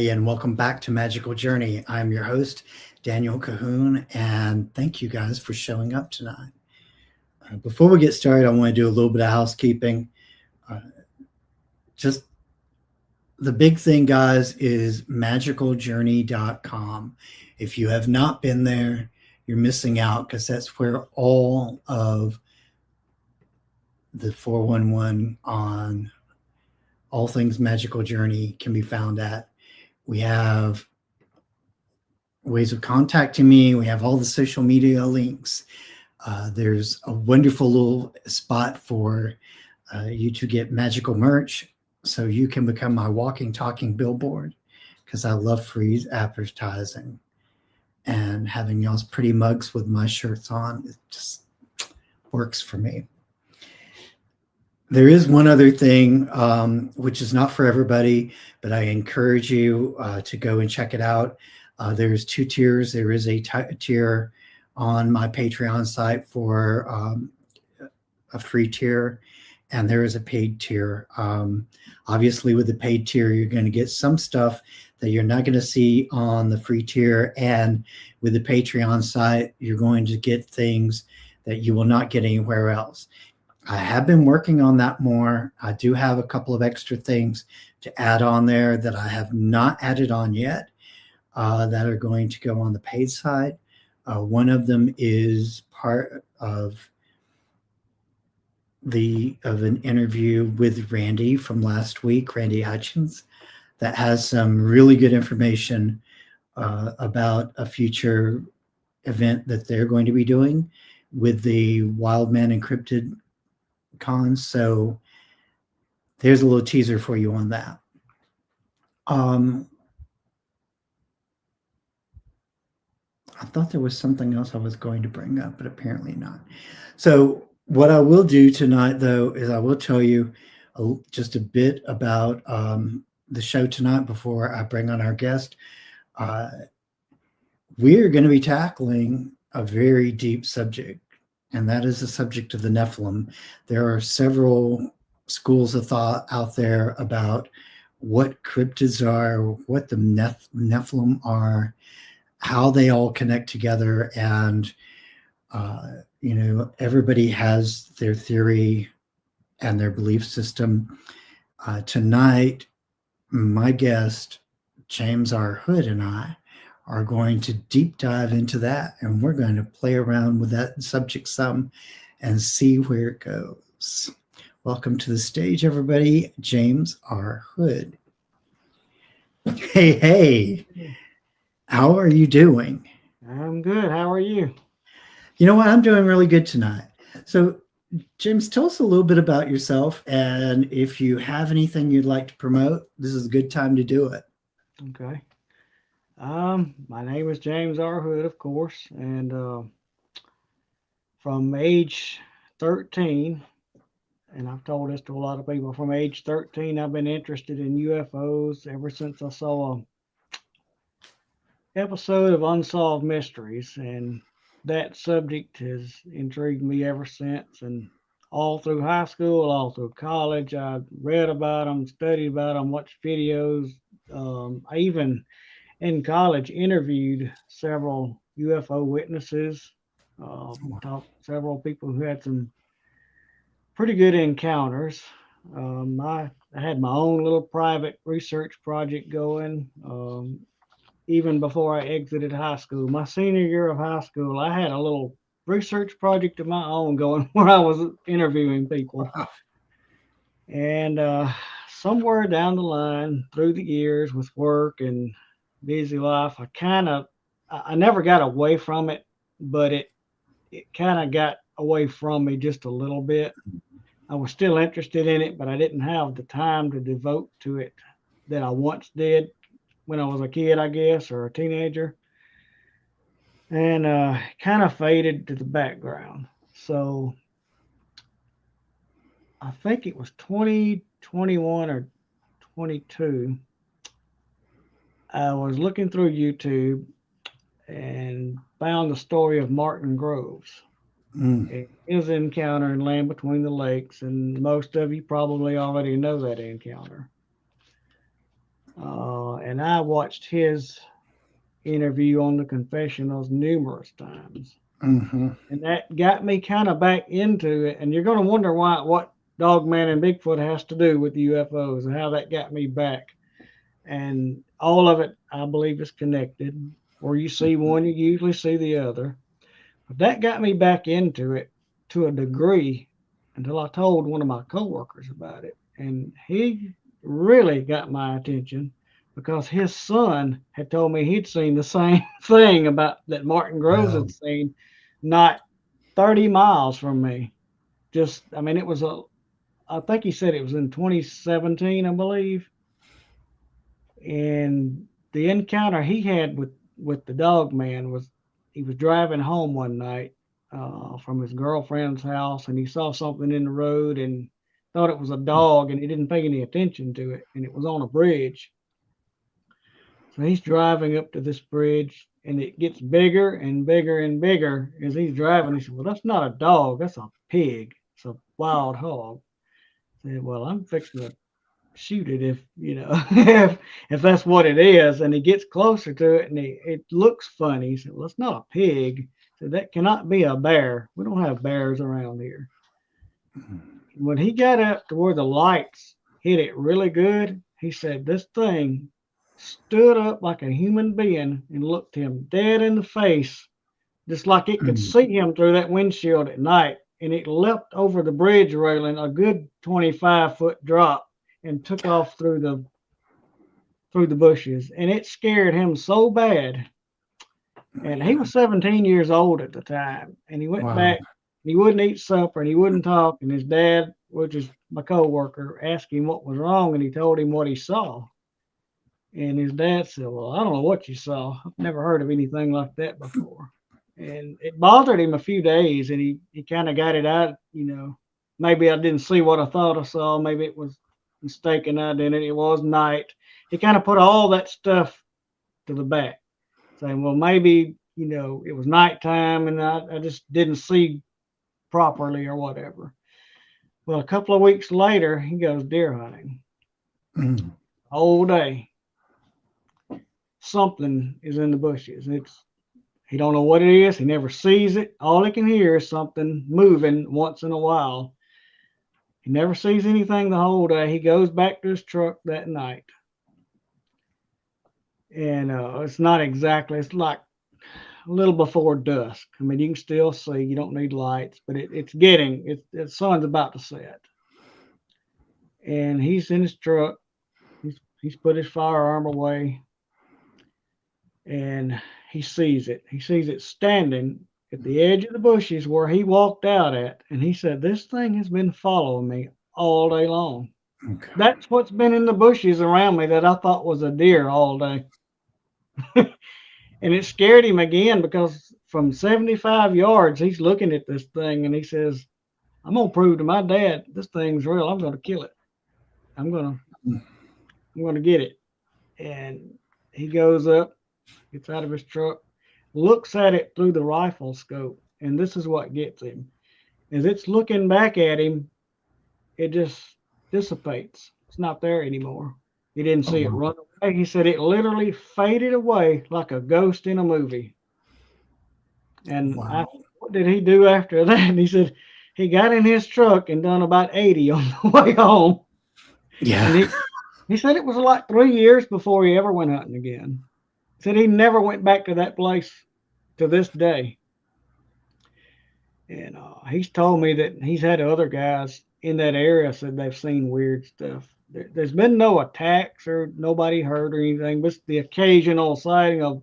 everybody, and welcome back to Magical Journey. I'm your host, Daniel Cahoon, and thank you guys for showing up tonight. Before we get started, I want to do a little bit of housekeeping. Just the big thing, guys, is magicaljourney.com. If you have not been there, you're missing out because that's where all of the 411 on all things Magical Journey can be found at. We have ways of contacting me. We have all the social media links. There's a wonderful little spot for you to get magical merch so you can become my walking, talking billboard, because I love free advertising. And having y'all's pretty mugs with my shirts on, it just works for me. There is one other thing, which is not for everybody, but I encourage you to go and check it out. There's two tiers. There is a tier on my Patreon site for a free tier, and there is a paid tier. Obviously, with the paid tier, you're going to get some stuff that you're not going to see on the free tier, and with the Patreon site, you're going to get things that you will not get anywhere else. I have been working on that more. I do have a couple of extra things to add on there that I have not added on yet that are going to go on the paid side. One of them is part of an interview with Randy from last week, Randy Hutchins, that has some really good information about a future event that they're going to be doing with the Wild Man and Cryptid Cons. So there's a little teaser for you on that. I thought there was something else I was going to bring up, but apparently not. So what I will do tonight, though, is I will tell you just a bit about the show tonight before I bring on our guest. We're going to be tackling a very deep subject, and that is the subject of the Nephilim. There are several schools of thought out there about what cryptids are, what the Nephilim are, how they all connect together, and everybody has their theory and their belief system. Tonight, my guest, James R. Hood, and I are going to deep dive into that, and we're going to play around with that subject some and see where it goes. Welcome to the stage, everybody, James R. Hood. Hey, how are you doing? I'm good. How are you? You know what? I'm doing really good tonight. So, James, tell us a little bit about yourself, and if you have anything you'd like to promote, this is a good time to do it. Okay. My name is James R. Hood, of course, and from age 13, and I've told this to a lot of people, from age 13, I've been interested in UFOs ever since I saw an episode of Unsolved Mysteries, and that subject has intrigued me ever since. And all through high school, all through college, I read about them, studied about them, watched videos. I even in college interviewed several UFO witnesses, talked to several people who had some pretty good encounters. I had my own little private research project going even before I exited high school. My senior year of high school, I had a little research project of my own going where I was interviewing people. And somewhere down the line, through the years with work and busy life, I never got away from it, but it kind of got away from me just a little bit. I was still interested in it, but I didn't have the time to devote to it that I once did when I was a kid, I guess, or a teenager, and kind of faded to the background. So I think it was 2021 or 22. I was looking through YouTube and found the story of Martin Groves. His encounter in Land Between the Lakes, and most of you probably already know that encounter. And I watched his interview on the confessionals numerous times. Mm-hmm. And that got me kind of back into it. And you're going to wonder what Dogman and Bigfoot has to do with UFOs and how that got me back. And all of it, I believe, is connected. Where you see one, you usually see the other. But that got me back into it to a degree until I told one of my coworkers about it. And he really got my attention because his son had told me he'd seen the same thing about that Martin Groves Wow. had seen not 30 miles from me. Just, I mean, I think he said it was in 2017, I believe. And the encounter he had with the dog man was he was driving home one night from his girlfriend's house, and he saw something in the road and thought it was a dog, and he didn't pay any attention to it, and it was on a bridge. So he's driving up to this bridge, and it gets bigger and bigger and bigger as he's driving. He said, "Well, that's not a dog, that's a pig. It's a wild hog." I said, "Well, I'm fixing to shoot it if if that's what it is." And he gets closer to it, and it looks funny. He said, "Well, it's not a pig." So that cannot be a bear. We don't have bears around here. When he got up to where the lights hit it really good, he said this thing stood up like a human being and looked him dead in the face, just like it could Mm. see him through that windshield at night. And it leapt over the bridge railing a good 25-foot drop and took off through the bushes. And it scared him so bad. And he was 17 years old at the time. And he went Wow. back. He wouldn't eat supper and he wouldn't talk. And his dad, which is my coworker, asked him what was wrong, and he told him what he saw. And his dad said, "Well, I don't know what you saw. I've never heard of anything like that before." And it bothered him a few days, and he kind of got it out. Maybe I didn't see what I thought I saw. Maybe it was mistaken identity. It was night. He kind of put all that stuff to the back, saying, "Well, maybe it was nighttime, and I just didn't see properly or whatever." Well, a couple of weeks later, he goes deer hunting Mm. all day. Something is in the bushes. He don't know what it is. He never sees it. All he can hear is something moving once in a while. He never sees anything the whole day. He goes back to his truck that night. And it's not exactly, it's like a little before dusk. I mean, you can still see, you don't need lights, but the sun's about to set. And he's in his truck. He's put his firearm away, and he sees it. He sees it standing at the edge of the bushes where he walked out at. And he said, "This thing has been following me all day long. Okay. That's what's been in the bushes around me that I thought was a deer all day." And it scared him again because from 75 yards, he's looking at this thing and he says, "I'm going to prove to my dad this thing's real. I'm going to kill it. I'm going to, I'm going to get it." And he goes up, gets out of his truck, looks at it through the rifle scope. And this is what gets him. As it's looking back at him, it just dissipates. It's not there anymore. He didn't Oh, see it wow. run away. He said it literally faded away like a ghost in a movie. And Wow. "What did he do after that?" And he said he got in his truck and done about 80 on the way home. And Yeah. he said it was like 3 years before he ever went hunting again. He said he never went back to that place to this day. And he's told me that he's had other guys in that area said they've seen weird stuff. There's been no attacks or nobody hurt or anything, but the occasional sighting of,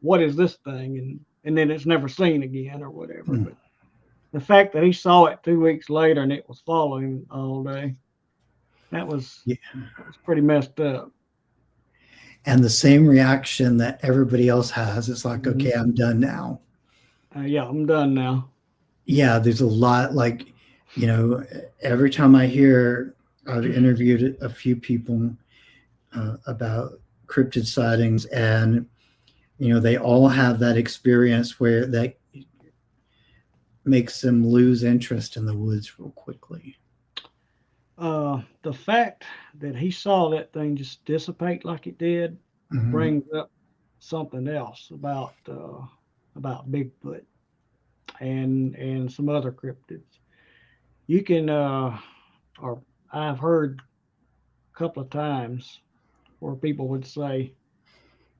what is this thing? And then it's never seen again or whatever. Mm. But the fact that he saw it 2 weeks later and it was following him all day, that was Yeah. that was pretty messed up. And the same reaction that everybody else has. It's like, Mhm. okay, I'm done now. Yeah, I'm done now. Yeah, there's a lot like, you know, every time I hear, I've interviewed a few people about cryptid sightings, and they all have that experience where that makes them lose interest in the woods real quickly. The fact that he saw that thing just dissipate like it did Mhm. brings up something else about Bigfoot and some other cryptids. You can or I've heard a couple of times where people would say,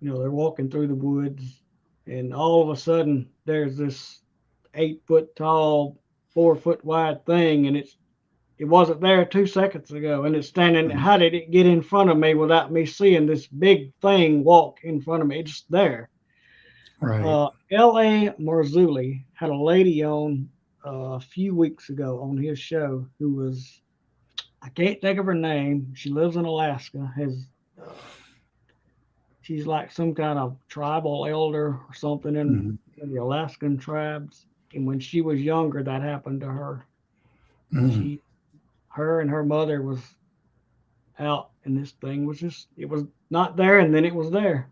they're walking through the woods, and all of a sudden there's this 8 foot tall, 4 foot wide thing, and it wasn't there 2 seconds ago, and it's standing. Mhm. How did it get in front of me without me seeing this big thing walk in front of me? It's there. Right. L.A. Marzulli had a lady on a few weeks ago on his show who was, I can't think of her name. She lives in Alaska. Uh, she's like some kind of tribal elder or something Mhm. in the Alaskan tribes. And when she was younger, that happened to her. Mhm. She, her and her mother was out, and this thing was it was not there, and then it was there.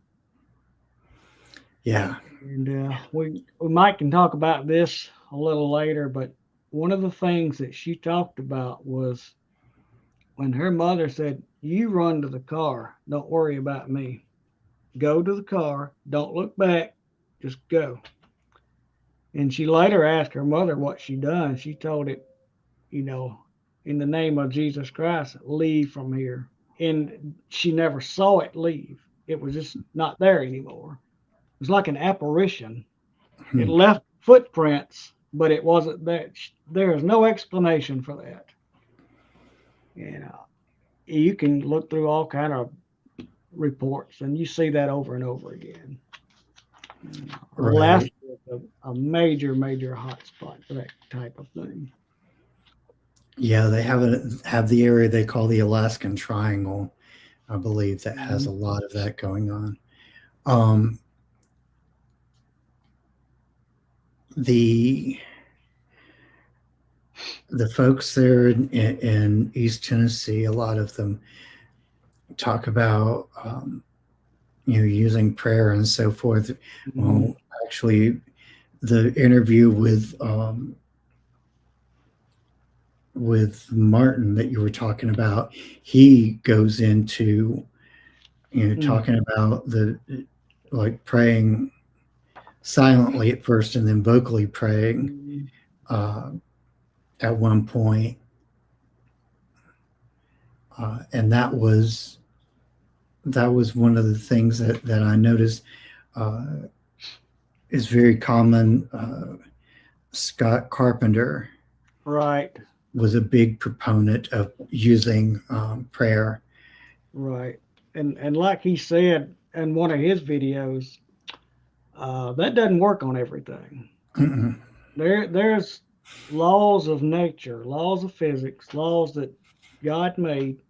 Yeah. And we might can talk about this a little later, but one of the things that she talked about was when her mother said, "You run to the car, don't worry about me. Go to the car, don't look back, just go." And she later asked her mother what she done. She told it, you know, in the name of Jesus Christ, leave from here. And she never saw it leave. It was just not there anymore. It was like an apparition. It Hmm. left footprints, but it wasn't there. There is no explanation for that. And you can look through all kind of reports, and you see that over and over again. Alaska Right. is a major, major hotspot for that type of thing. Yeah, they have the area they call the Alaskan Triangle, I believe, that has Mhm. a lot of that going on. Um, the the folks there in East Tennessee, a lot of them talk about using prayer and so forth. Mhm. Well, actually, the interview with Martin that you were talking about, he goes into Mm. talking about the like praying silently at first and then vocally praying Mhm. uh, at one point, and that was one of the things that I noticed uh, is very common. Scott Carpenter Right, was a big proponent of using prayer. right. And like he said in one of his videos, that doesn't work on everything. Mm-mm. There's laws of nature, laws of physics, laws that God made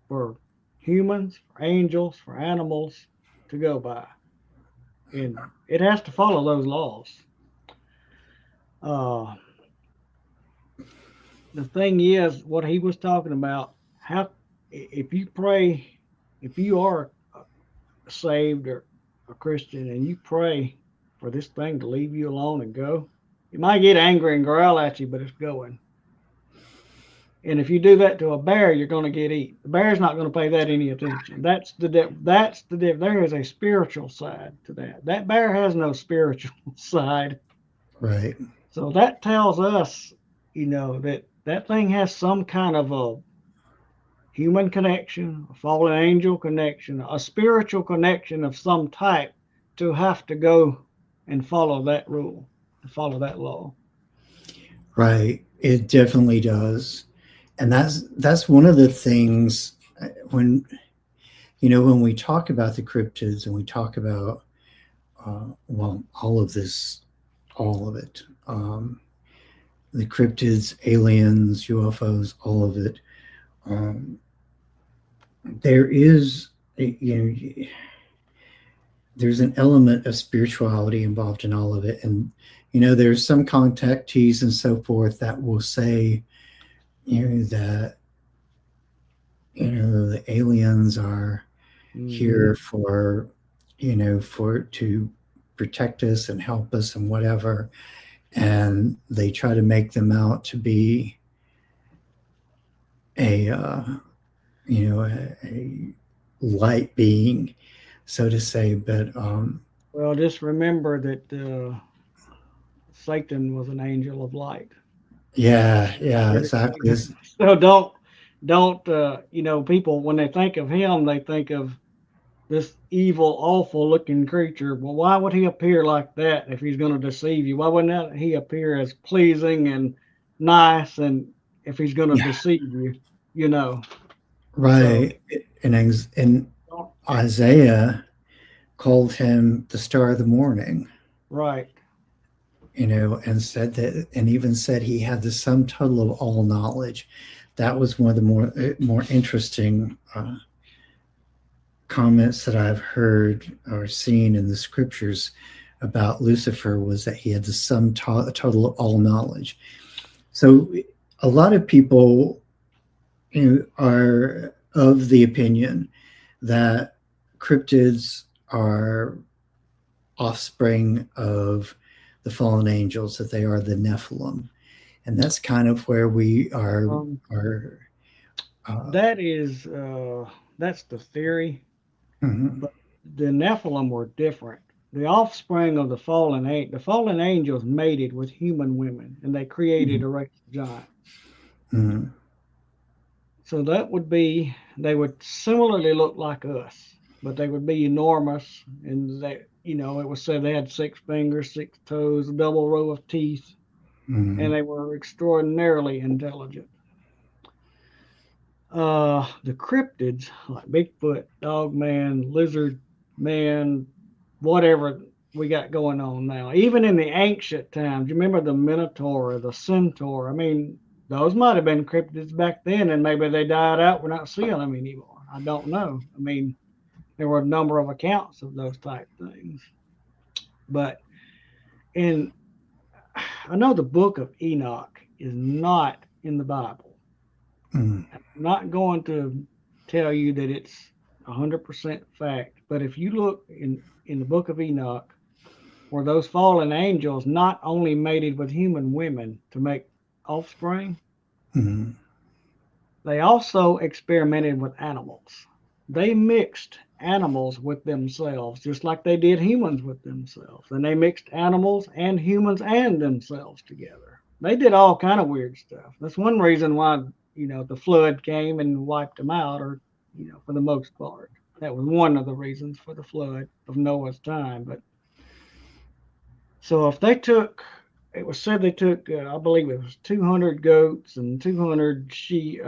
for humans, for angels, for animals to go by, and it has to follow those laws. Uh, the thing is, what he was talking about, how if you pray, if you are saved or a Christian and you pray for this thing to leave you alone and go, it might get angry and growl at you, but it's going. And if you do that to a bear, you're going to get eaten. The bear's not going to pay that any attention. That's the there is a spiritual side to that. That bear has no spiritual side. Right. So that tells us, that that thing has some kind of a human connection, a fallen angel connection, a spiritual connection of some type to have to go and follow that rule, to follow that law. Right. It definitely does. And that's one of the things when when we talk about the cryptids and we talk about well, all of it, the cryptids, aliens, UFOs, all of it. Um, there is there's an element of spirituality involved in all of it, and there's some contactees and so forth that will say that the aliens are Mm-hmm. here for to protect us and help us and whatever, and they try to make them out to be a a light being, so to say. But Well, just remember that Satan was an angel of light. yeah, yeah, exactly. So don't people when they think of him, they think of this evil, awful looking creature. Well, why would he appear like that if he's going to deceive you? Why wouldn't he appear as pleasing and nice and if he's going to Yeah, deceive you, you know? So right. And Isaiah called him the star of the morning, right. and said that, and even said he had the sum total of all knowledge. That was one of the more interesting comments that I've heard or seen in the scriptures about Lucifer, was that he had the sum total of all knowledge. So a lot of people, are of the opinion that cryptids are offspring of the fallen angels, that they are the Nephilim, and that's kind of where we Um, are. that is that's the theory, Mhm, but the Nephilim were different. The offspring of the fallen angels mated with human women, and they created mhm, a race of giants. mhm, So that would be they would similarly look like us, but they would be enormous, and it was said they had 6 fingers, 6 toes, a double row of teeth, and mhm, they were extraordinarily intelligent. The cryptids like Bigfoot, Dog Man, Lizard Man, whatever we got going on now. Even in the ancient times, you remember the Minotaur or the Centaur? I mean, those might have been cryptids back then, and maybe they died out. We're not seeing them anymore. I don't know. I mean, there were a number of accounts of those type things, but in I know the book of Enoch is not in the Bible. mhm, I'm not going to tell you that it's 100% fact, but if you look in the book of Enoch, where those fallen angels not only mated with human women to make offspring, mhm, they also experimented with animals. They mixed animals with themselves, just like they did humans with themselves. And they mixed animals and humans and themselves together. They did all kind of weird stuff. That's one reason why, the flood came and wiped them out, or, for the most part. That was one of the reasons for the flood of Noah's time. But so if they took, it was said they took, I believe it was 200 goats and 200 sheep.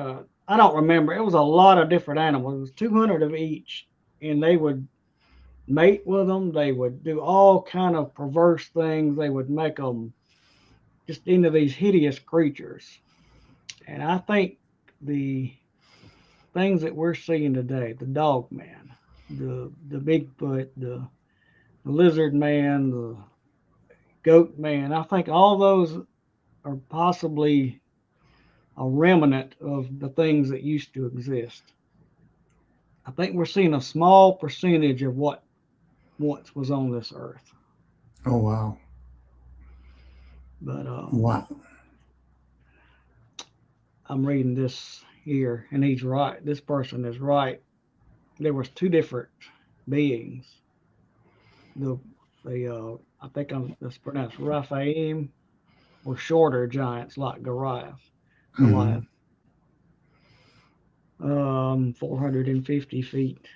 I don't remember. It was a lot of different animals. It was 200 of each, and they would mate with them. They would do all kind of perverse things. They would make them just into these hideous creatures. And I think the things that we're seeing today, the dog man, the Bigfoot, the lizard man, the goat man, I think all those are possibly a remnant of the things that used to exist. I think we're seeing a small percentage of what once was on this earth. oh wow, But wow, I'm reading this here, and he's right. This person is right. There was two different beings. The I think it's pronounced Raphaim, were shorter giants like Goliath, mhm, 450 feet.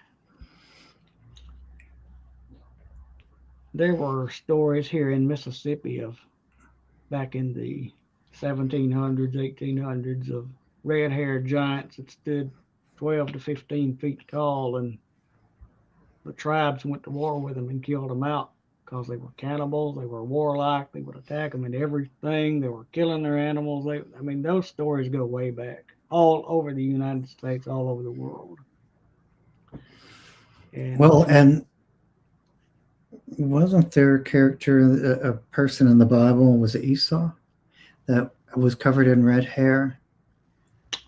There were stories here in Mississippi of back in the 1700s, 1800s of red-haired giants that stood 12 to 15 feet tall, and the tribes went to war with them and killed them out because they were cannibals, they were warlike, they would attack them in everything, they were killing their animals. I mean, those stories go way back, all over the United States, all over the world. And well, and wasn't there a character, a person in the Bible, was it Esau, that was covered in red hair?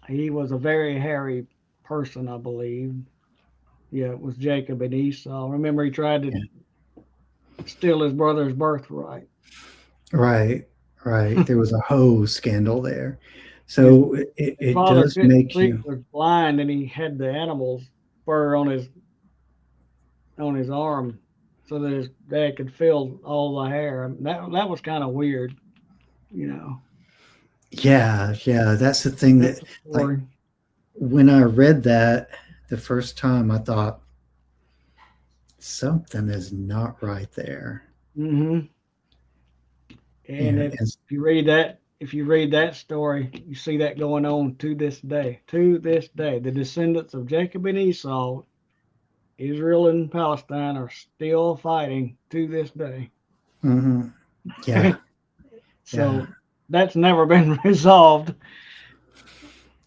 he was a very hairy person, I believe. Yeah, it was Jacob and Esau. Remember, he tried to Yeah. steal his brother's birthright. Right, right. There was a hoe scandal there. So His it father does couldn't make see, you, was blind, and he had the animal's fur on his arm, so that his dad could feel all the hair. That was kind of weird, you know. yeah, yeah. That's the thing That's that, the like, story. when I read that the first time, I thought something is not right there. Hmm. And And, if and you read that story, you see that going on to this day. To this day, the descendants of Jacob and Esau, Israel and Palestine, are still fighting to this day. mhm, yeah, yeah, So that's never been resolved.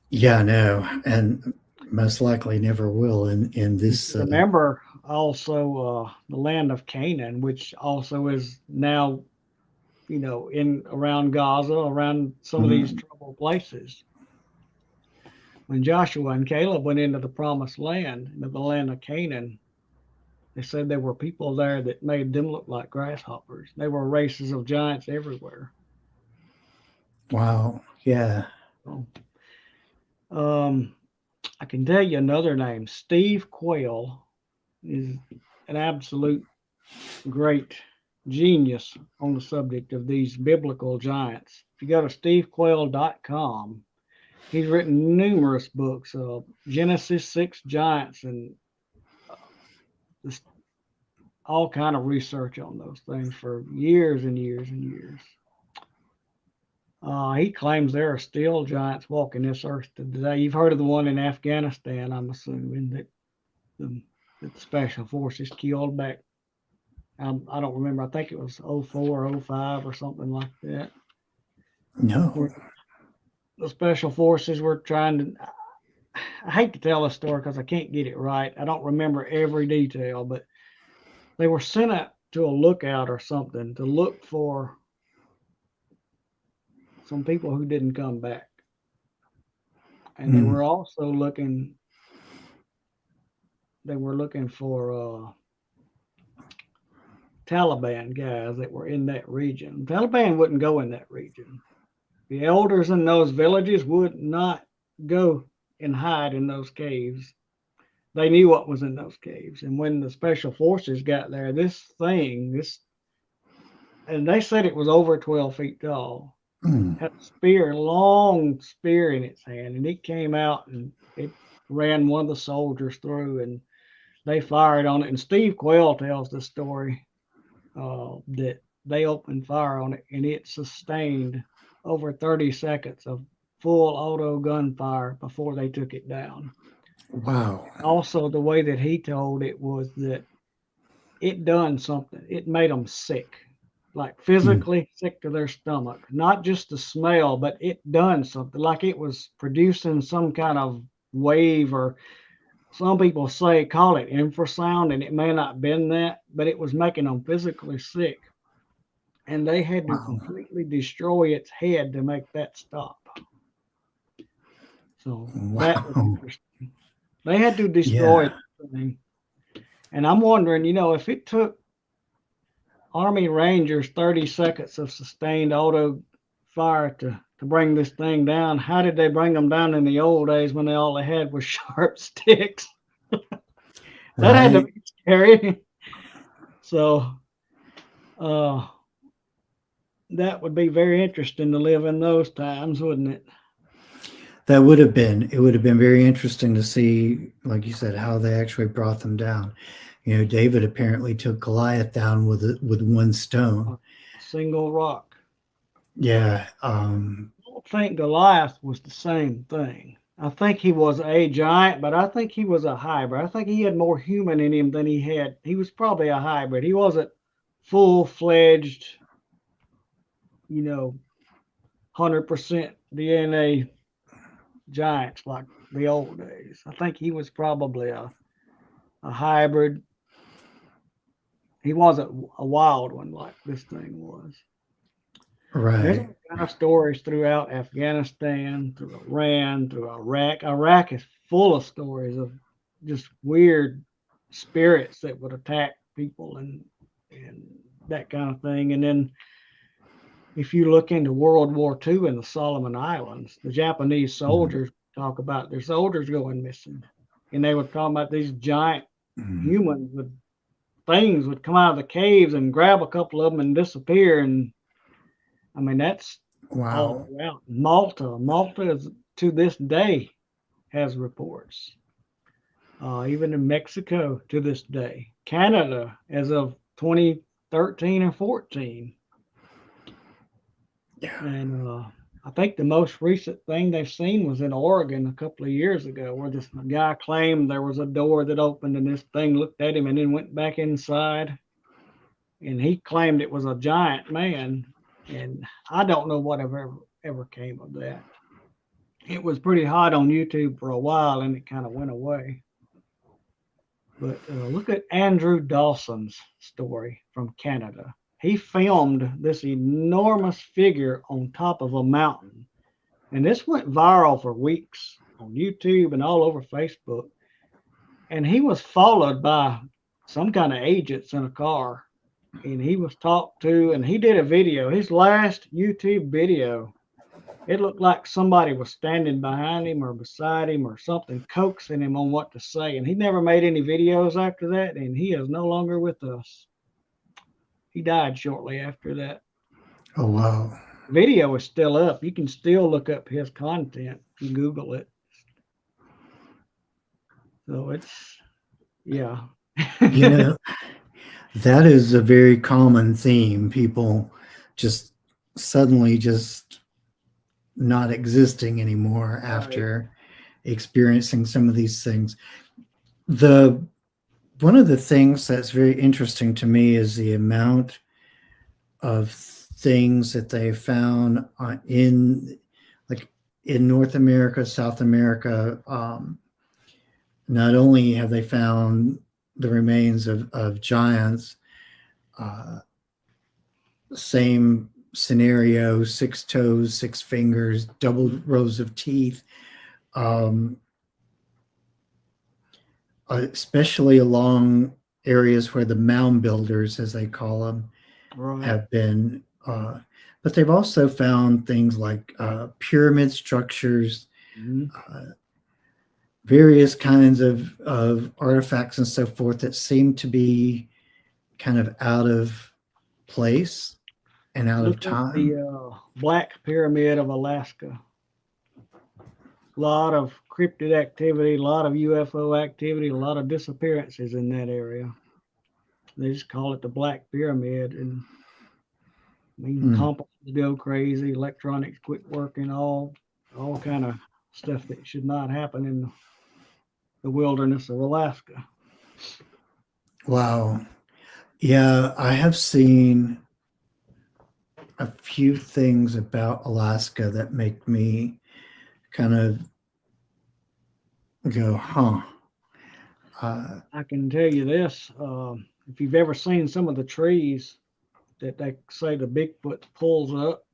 yeah, no, and most likely never will in this. Remember also the land of Canaan, which also is now, in around Gaza, around some of these Mhm. troubled places. When Joshua and Caleb went into the promised land, into the land of Canaan, they said there were people there that made them look like grasshoppers. There were races of giants everywhere. Wow, yeah. So, um, I can tell you another name. Steve Quayle is an absolute great genius on the subject of these biblical giants. If you go to stevequayle.com, he's written numerous books, Genesis 6 giants, and uh, this, all kind of research on those things for years and years and years. He claims there are still giants walking this earth today. You've heard of the one in Afghanistan, I'm assuming, the, that the special forces killed back. I don't remember. I think it was '04, '05 or something like that. No. Where the special forces were trying to. I hate to tell the story because I can't get it right. I don't remember every detail, but they were sent out to a lookout or something to look for some people who didn't come back. And Mm, they were looking for Taliban guys that were in that region. Taliban wouldn't go in that region. The elders in those villages would not go and hide in those caves. They knew what was in those caves. And when the special forces got there, and they said it was over 12 feet tall, mm. had a spear, long spear in its hand, and it came out and it ran one of the soldiers through, and they fired on it. And Steve Quayle tells the story that they opened fire on it, and it sustained over 30 seconds of full auto gunfire before they took it down. Wow. Also, the way that he told it was that it done something. It made them sick, like Mm. physically sick to their stomach. Not just the smell, but it done something. Like it was producing some kind of wave, or some people call it infrasound, and it may not been that, but it was making them physically sick. And they had to Wow. completely destroy its head to make that stop. So that was Wow. interesting. They had to destroy Yeah. the thing. And I'm wondering, if it took Army Rangers 30 seconds of sustained auto fire to bring this thing down, how did they bring them down in the old days when all they had was sharp sticks? That had to Right. be scary. So uh, that would be very interesting to live in those times, wouldn't it? That would have been. It would have been very interesting to see, like you said, how they actually brought them down. David apparently took Goliath down with one stone. A single rock. Yeah. I don't think Goliath was the same thing. I think he was a giant, but I think he was a hybrid. I think he had more human in him than he had. He was probably a hybrid. He wasn't full fledged, 100% DNA giants like the old days. I think he was probably a hybrid. He wasn't a wild one like this thing was. There's Right. all kind of stories throughout Afghanistan, through Iran, through Iraq. Iraq is full of stories of just weird spirits that would attack people and that kind of thing. And then if you look into World War II in the Solomon Islands, the Japanese soldiers talk about their soldiers going missing. And they were talking about these giant humans with things would come out of the caves and grab a couple of them and disappear. And I mean, that's all Wow. throughout Malta. Malta is, to this day, has reports. Even in Mexico to this day. Canada, as of 2013 and 14. Yeah. And I think the most recent thing they've seen was in Oregon a couple of years ago, where this guy claimed there was a door that opened and this thing looked at him and then went back inside. And he claimed it was a giant man. And I don't know what ever came of that. It was pretty hot on YouTube for a while and it kind of went away. But look at Andrew Dawson's story from Canada. He filmed this enormous figure on top of a mountain. And this went viral for weeks on YouTube and all over Facebook. And he was followed by some kind of agents in a car. And he was talked to, and he did a video. His last YouTube video, it looked like somebody was standing behind him or beside him or something, coaxing him on what to say. And he never made any videos after that, and he is no longer with us. He died shortly after that. Oh, wow. Video is still up. You can still look up his content if you Google it. So it's, yeah. You know, that is a very common theme. People just suddenly just not existing anymore after experiencing some of these things. One of the things that's very interesting to me is the amount of things that they found in North America, South America. Not only have they found the remains of giants, same scenario, 6 toes, 6 fingers, double rows of teeth, especially along areas where the mound builders, as they call them, have been. But they've also found things like pyramid structures, various kinds of artifacts and so forth that seem to be kind of out of place and out of time. The Black Pyramid of Alaska. A lot of cryptid activity, a lot of UFO activity, a lot of disappearances in that area. They just call it the Black Pyramid, and I mean, compasses go crazy, electronics quit working, all kind of stuff that should not happen in the wilderness of Alaska. Wow. Yeah, I have seen a few things about Alaska that make me kind of go, huh. I can tell you this, if you've ever seen some of the trees that they say the Bigfoot pulls up,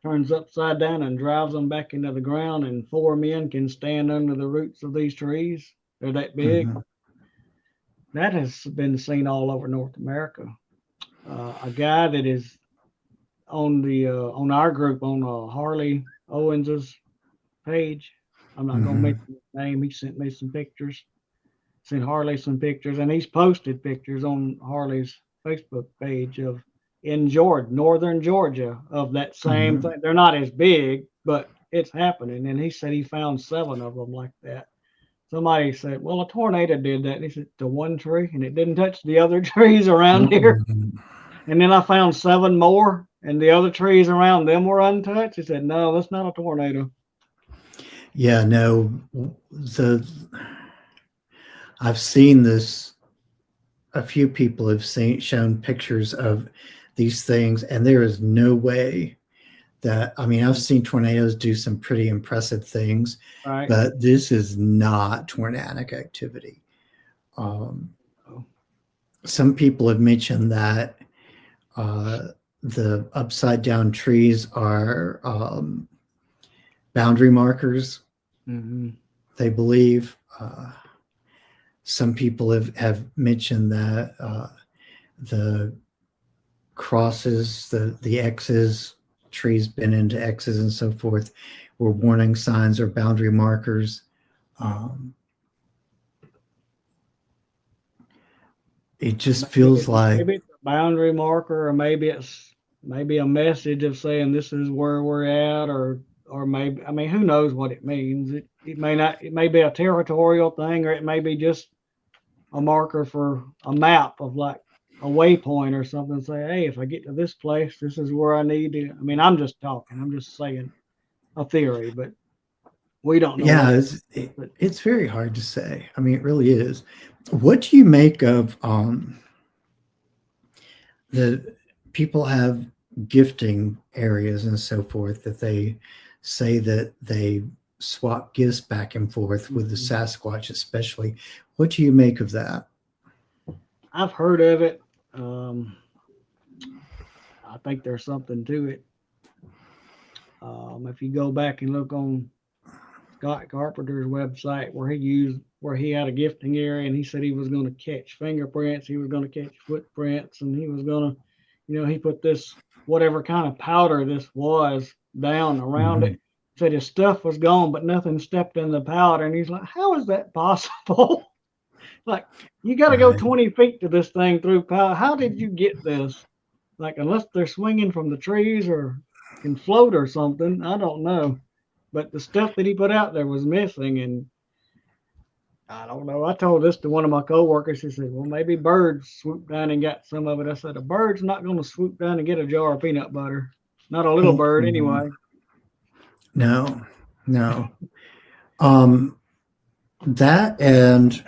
turns upside down and drives them back into the ground, and 4 men can stand under the roots of these trees. They're that big. That has been seen all over North America. A guy that is on our group on Harley Owens's page. I'm not going to mention his name. He sent me some pictures. Sent Harley some pictures, and he's posted pictures on Harley's Facebook page of in Georgia, northern Georgia, of that same thing. They're not as big, but it's happening. And he said he found 7 of them like that. Somebody said, well, a tornado did that. And he said, to one tree, and it didn't touch the other trees around here. And then I found 7 more, and the other trees around them were untouched. He said, no, that's not a tornado. Yeah, no, I've seen this. A few people have shown pictures of these things, and there is no way that, I mean, I've seen tornadoes do some pretty impressive things, but this is not tornadic activity. Some people have mentioned that the upside down trees are boundary markers. They believe. Some people have mentioned that the crosses, the X's, trees bend into X's and so forth, were warning signs or boundary markers. It just feels like maybe it's a boundary marker, or maybe it's maybe a message of saying this is where we're at, or maybe, I mean, who knows what it means. It may not, it may be a territorial thing, or it may be just a marker for a map of like a waypoint or something. Say, hey, if I get to this place, this is where I need to. I mean, I'm just talking. I'm just saying a theory, but we don't know. yeah, it's very hard to say. I mean, it really is. What do you make of the people have gifting areas and so forth that they say that they swap gifts back and forth with the Sasquatch, especially? What do you make of that? I've heard of it. I think there's something to it. If you go back and look on Scott Carpenter's website where he had a gifting area, and he said he was going to catch fingerprints, he was going to catch footprints, and he was going to, he put this whatever kind of powder this was down around it. Said his stuff was gone, but nothing stepped in the powder, and he's like, "How is that possible?" Like, you got to go 20 feet to this thing through powder. How did you get this? Like, unless they're swinging from the trees or can float or something, I don't know. But the stuff that he put out there was missing, and I don't know. I told this to one of my coworkers. He said, "Well, maybe birds swooped down and got some of it." I said, "A bird's not going to swoop down and get a jar of peanut butter. Not a little bird, anyway." No. That, and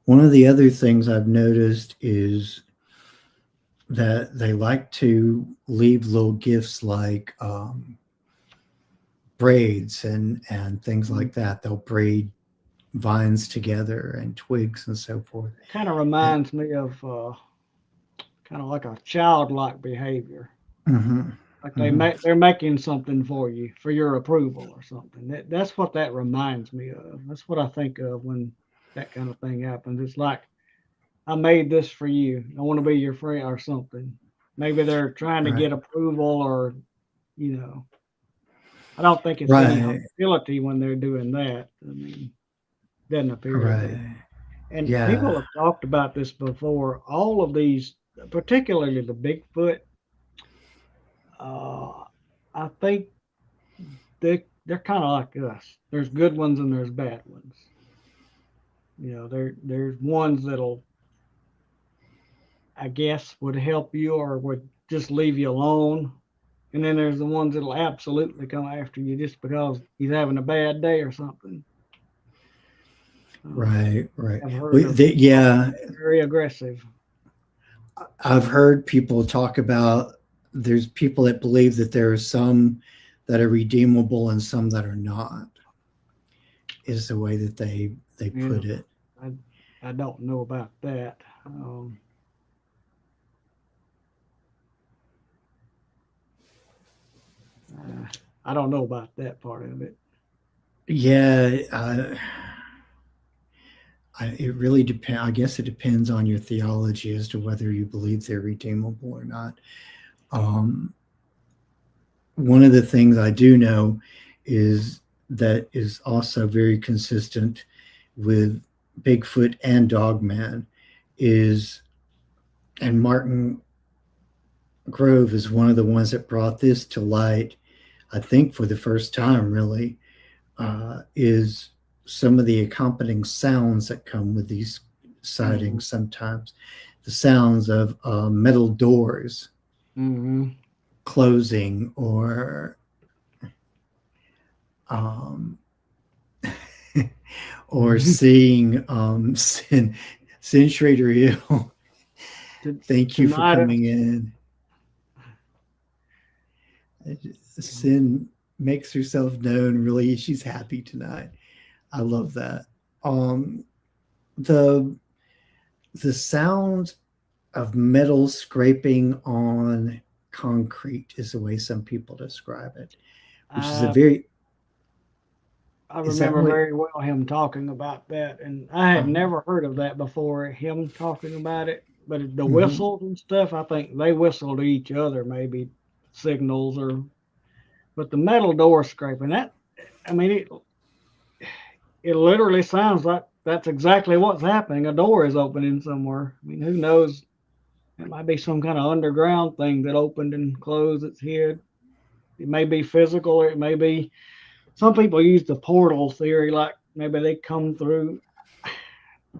one of the other things I've noticed is that they like to leave little gifts like braids and things like that. They'll braid vines together and twigs and so forth. Kind of reminds me of kind of like a childlike behavior. Like they're making something for you for your approval or something. That's what that reminds me of. That's what I think of when that kind of thing happens. It's like, I made this for you. I want to be your friend or something. Maybe they're trying to get approval, or I don't think it's any hostility when they're doing that. I mean, doesn't appear to be. And people have talked about this before. All of these, particularly the Bigfoot, I think they're kind of like us. There's good ones and there's bad ones. There's ones that'll, I guess, would help you or would just leave you alone. And then there's the ones that'll absolutely come after you just because he's having a bad day or something. Right. I've heard very aggressive. I've heard people talk about, there's people that believe that there are some that are redeemable and some that are not, is the way that they put it. I don't know about that. I don't know about that part of it. Yeah, it really depends. I guess it depends on your theology as to whether you believe they're redeemable or not. One of the things I do know is that is also very consistent with Bigfoot and Dogman is, and Martin Grove is one of the ones that brought this to light, I think for the first time really, is some of the accompanying sounds that come with these sightings. Sometimes the sounds of metal doors closing, or or seeing Sin Schrader Hill. Thank you for coming in. Sin makes herself known. Really, she's happy tonight. I love that. The sound of metal scraping on concrete is the way some people describe it, which is a very. I remember very well him talking about that, and I had never heard of that before. Him talking about it, But the Mhm. whistles and stuff, I think they whistle to each other, maybe signals or. But the metal door scraping, that, I mean, it literally sounds like that's exactly what's happening. A door is opening somewhere. I mean, who knows? It might be some kind of underground thing that opened and closed its head. It may be physical, or it may be. Some people use the portal theory, like maybe they come through.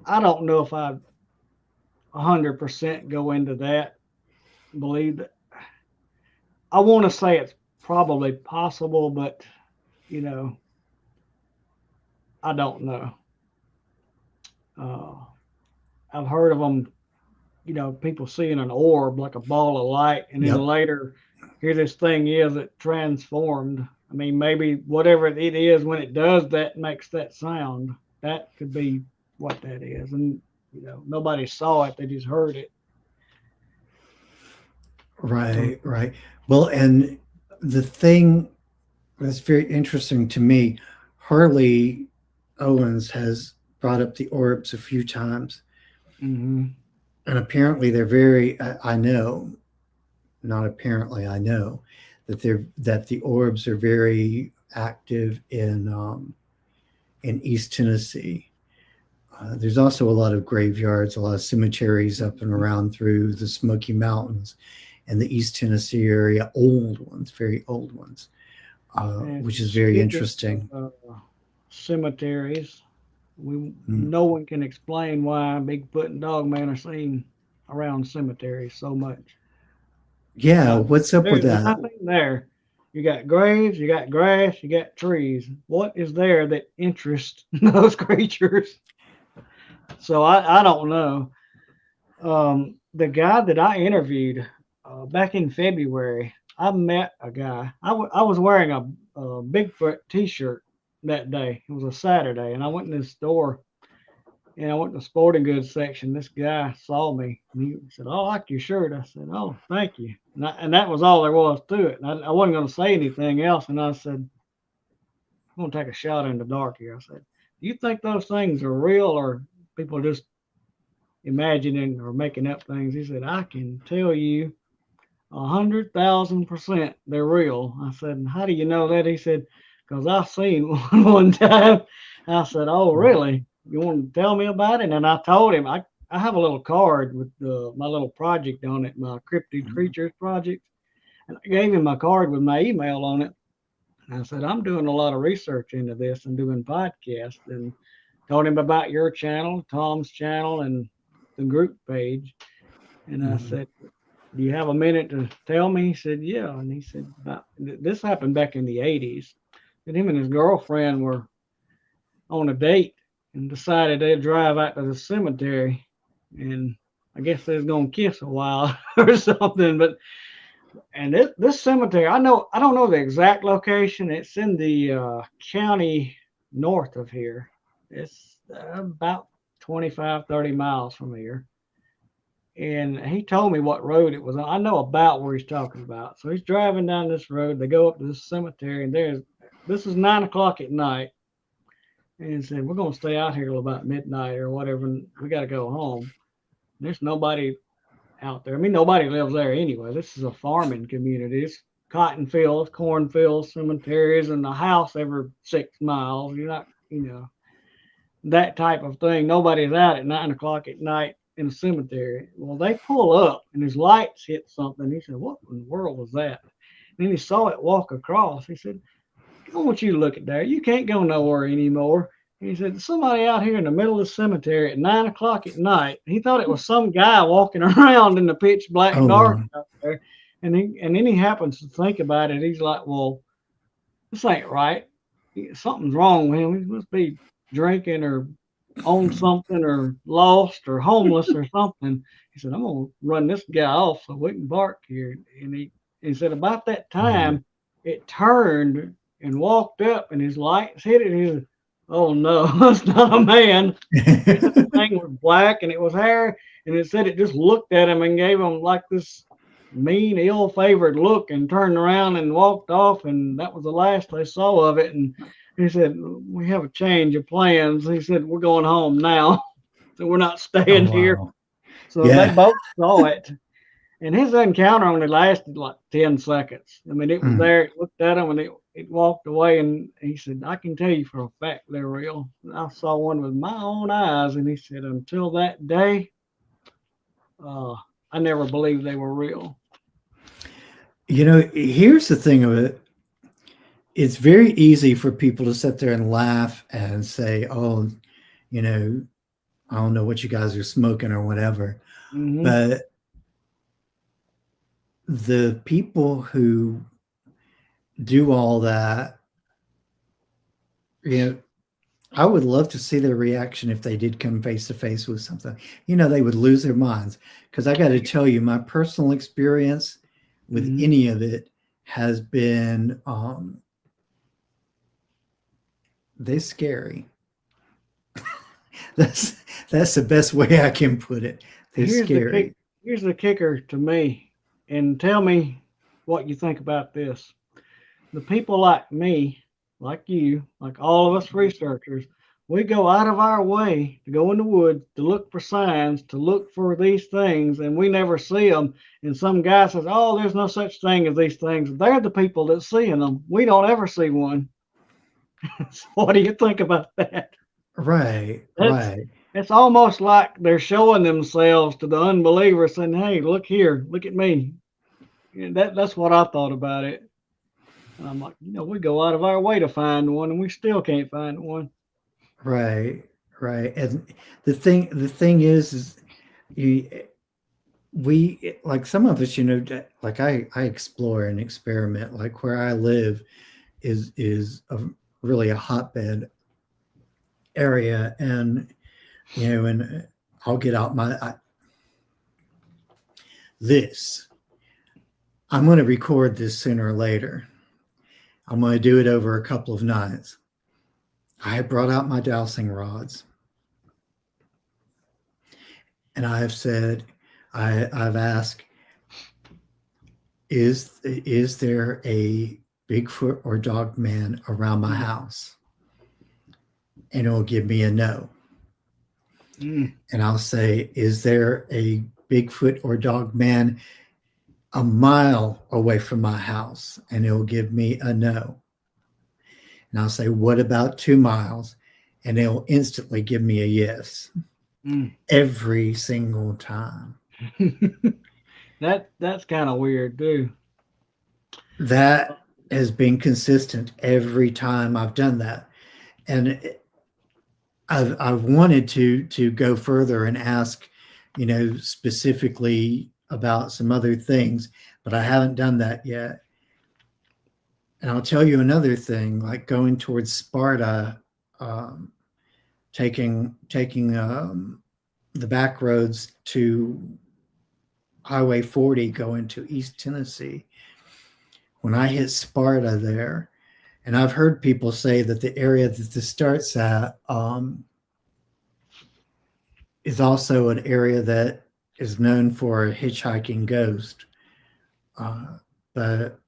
I don't know if I 100% go into that. Believe that. I want to say it's probably possible, but you know, I don't know. Uh, I've heard of them, people seeing an orb like a ball of light, and then Yep. later, here this thing is that transformed. I mean, maybe whatever it is when it does that makes that sound. That could be what that is, and nobody saw it; they just heard it. So, Right, right. Well, and the thing that's very interesting to me, Harley Owens has brought up the orbs a few times, hmm and apparently they're very. I know, not apparently, I know that the orbs are very active in East Tennessee. There's also a lot of graveyards, a lot of cemeteries up and around through the Smoky Mountains and the East Tennessee area, old ones, very old ones, and which is very speaking interesting. of cemeteries, Mm. no one can explain why Bigfoot and Dogman are seen around cemeteries so much. Yeah, Now, what's up with there's that? nothing there. You got graves, you got grass, you got trees. What is there that interests those creatures? So I don't know. The guy that I interviewed back in February, I met a guy. I was wearing a Bigfoot T-shirt that day. It was a Saturday, and I went in this store and I went to the sporting goods section. This guy saw me and he said, "Oh, I like your shirt." I said, "Oh, thank you." And that was all there was to it. And I wasn't going to say anything else. And I said, "I'm going to take a shot in the dark here." I said, "Do you think those things are real, or people just imagining or making up things?" He said, "I can tell you 100,000% they're real." I said, "How do you know that?" He said, "Because I seen one time." I said, "Oh, really? You want to tell me about it?" And I told him, I have a little card with my little project on it, my Cryptid Creatures project. And I gave him my card with my email on it. And I said, "I'm doing a lot of research into this and doing podcasts." And told him about your channel, Tom's channel, and the group page. And I Mhm. said, "Do you have a minute to tell me?" He said, "Yeah." And he said, this happened back in the 80s. And him and his girlfriend were on a date and decided they'd drive out to the cemetery. And I guess they was going to kiss a while or something. But, and this cemetery, I don't know the exact location. It's in the county north of here. It's about 25, 30 miles from here. And he told me what road it was on. I know about where he's talking about. So he's driving down this road. They go up to this cemetery, and this is 9 o'clock at night. And he said, "We're going to stay out here till about midnight or whatever. And we got to go home." There's nobody out there. I mean, nobody lives there anyway. This is a farming community. It's cotton fields, cornfields, cemeteries, and a house every 6 miles. You're not, that type of thing. Nobody's out at 9 o'clock at night in a cemetery. Well, they pull up and his lights hit something. He said, "What in the world was that?" And then he saw it walk across. He said, "I want you to look at there. You can't go nowhere anymore." He said, "Somebody out here in the middle of the cemetery at 9 o'clock at night." He thought it was some guy walking around in the pitch black Oh, dark wow. out there. And then he happens to think about it. He's like, "Well, this ain't right. Something's wrong with him. He must be drinking or on something or lost or homeless or something." He said, "I'm gonna run this guy off so we can bark here." And he said about that Mm. time it turned and walked up and his lights hit it. He said, "Oh no, that's not a man." He said the thing was black and it was hair, and it said it just looked at him and gave him like this mean, ill-favored look and turned around and walked off, and that was the last they saw of it. And he said, "We have a change of plans." He said, "We're going home now, so we're not Oh, staying here." wow. So they Yeah. both saw it. And his encounter only lasted like 10 seconds. I mean, it was Mm. there, it looked at him, and it walked away. And he said, I can tell you for a fact they're real. I saw one with my own eyes. And he said, until that day, uh, I never believed they were real. Here's the thing of it. It's very easy for people to sit there and laugh and say, oh, you know, I don't know what you guys are smoking or whatever. Hmm. But the people who do all that, you know, I would love to see their reaction if they did come face to face with something. They would lose their minds. Because I got to tell you, my personal experience with Hmm. any of it has been they're scary. That's that's the best way I can put it. They're Here's the kick. scary. Here's the kicker to me, and tell me what you think about this. The people like me, like you, like all of us researchers, we go out of our way to go in the woods to look for signs, to look for these things, and we never see them. And some guy says, "Oh, there's no such thing as these things." They're the people that's seeing them. We don't ever see one. So what do you think about that? Right, That's right, it's almost like they're showing themselves to the unbeliever, saying, "Hey, look here, look at me." And that's what I thought about it. And I'm like, we go out of our way to find one, and we still can't find one. right, right. And the thing is you we like some of us, like I explore and experiment. Like where I live is really a hotbed area, and I'll get out this. I'm going to record this sooner or later. I'm going to do it over a couple of nights. I brought out my dowsing rods, and I have said, I've asked, is there a Bigfoot or dog man around my Mm, house? And it'll give me a no. mm, And I'll say, is there a Bigfoot or dog man a mile away from my house? And it'll give me a no. And I'll say, what about 2 miles? And it'll instantly give me a yes mm. every single time. That's kind of weird too. That has been consistent every time I've done that. And I've wanted to go further and ask, specifically about some other things, but I haven't done that yet. And I'll tell you another thing, like going towards Sparta, um, taking the back roads to Highway 40 going to East Tennessee. When I hit Sparta there, and I've heard people say that the area that this starts at is also an area that is known for a hitchhiking ghost. Uh, but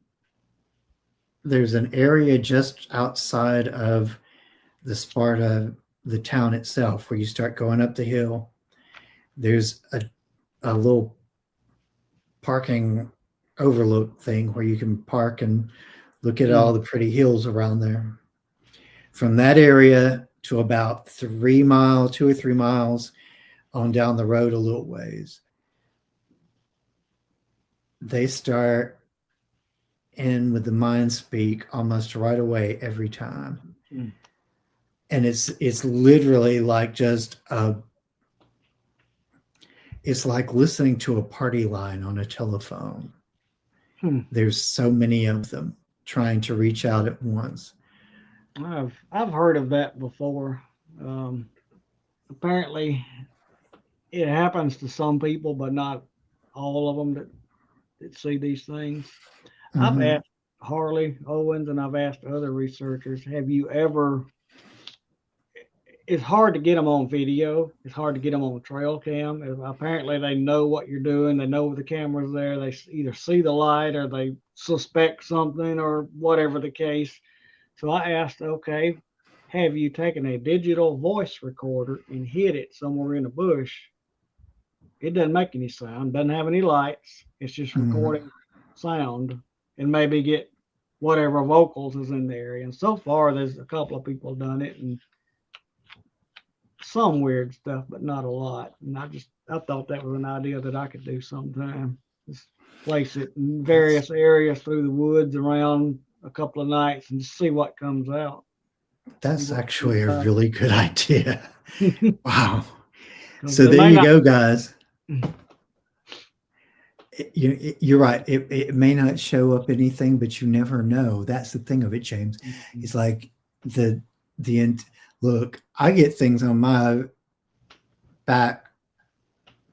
there's an area just outside of the Sparta, the town itself, where you start going up the hill. There's a little parking overlook thing where you can park and look at all Mm, the pretty hills around there. From that area to about 3 miles, 2 or 3 miles on down the road a little ways, they start in with the mind speak almost right away every time. mm, And it's literally like it's like listening to a party line on a telephone. hmm. There's so many of them trying to reach out at once. I've heard of that before. Um, Apparently, it happens to some people, but not all of them that see these things. I've Mm-hmm. asked Harley Owens and I've asked other researchers, have you ever? It's hard to get them on video. It's hard to get them on trail cam. Apparently, they know what you're doing. They know the camera's there. They either see the light or they suspect something or whatever the case. So I asked, okay, have you taken a digital voice recorder and hid it somewhere in a bush it doesn't make any sound, doesn't have any lights. It's just recording sound and maybe get whatever vocals is in the area. And so far, there's a couple of people done it and some weird stuff, but not a lot. And I thought that was an idea that I could do sometime. Just place it in various areas through the woods around a couple of nights and just see what comes out. That's actually a really good idea. Wow. So there you go, guys. You're right. It may not show up anything, but you never know. That's the thing of it, James. It's like look, I get things on my back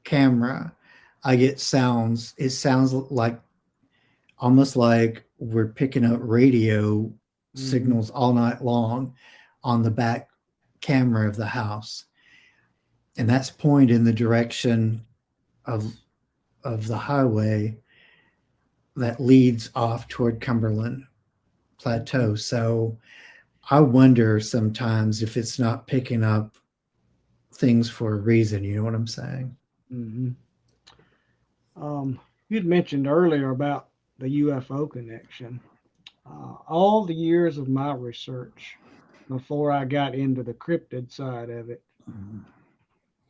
camera. I get sounds. It sounds like almost like we're picking up radio signals all night long on the back camera of the house. And that's pointed in the direction of the highway that leads off toward Cumberland Plateau. So I wonder sometimes if it's not picking up things for a reason. You know what I'm saying? You'd mentioned earlier about the UFO connection. All the years of my research before I got into the cryptid side of it,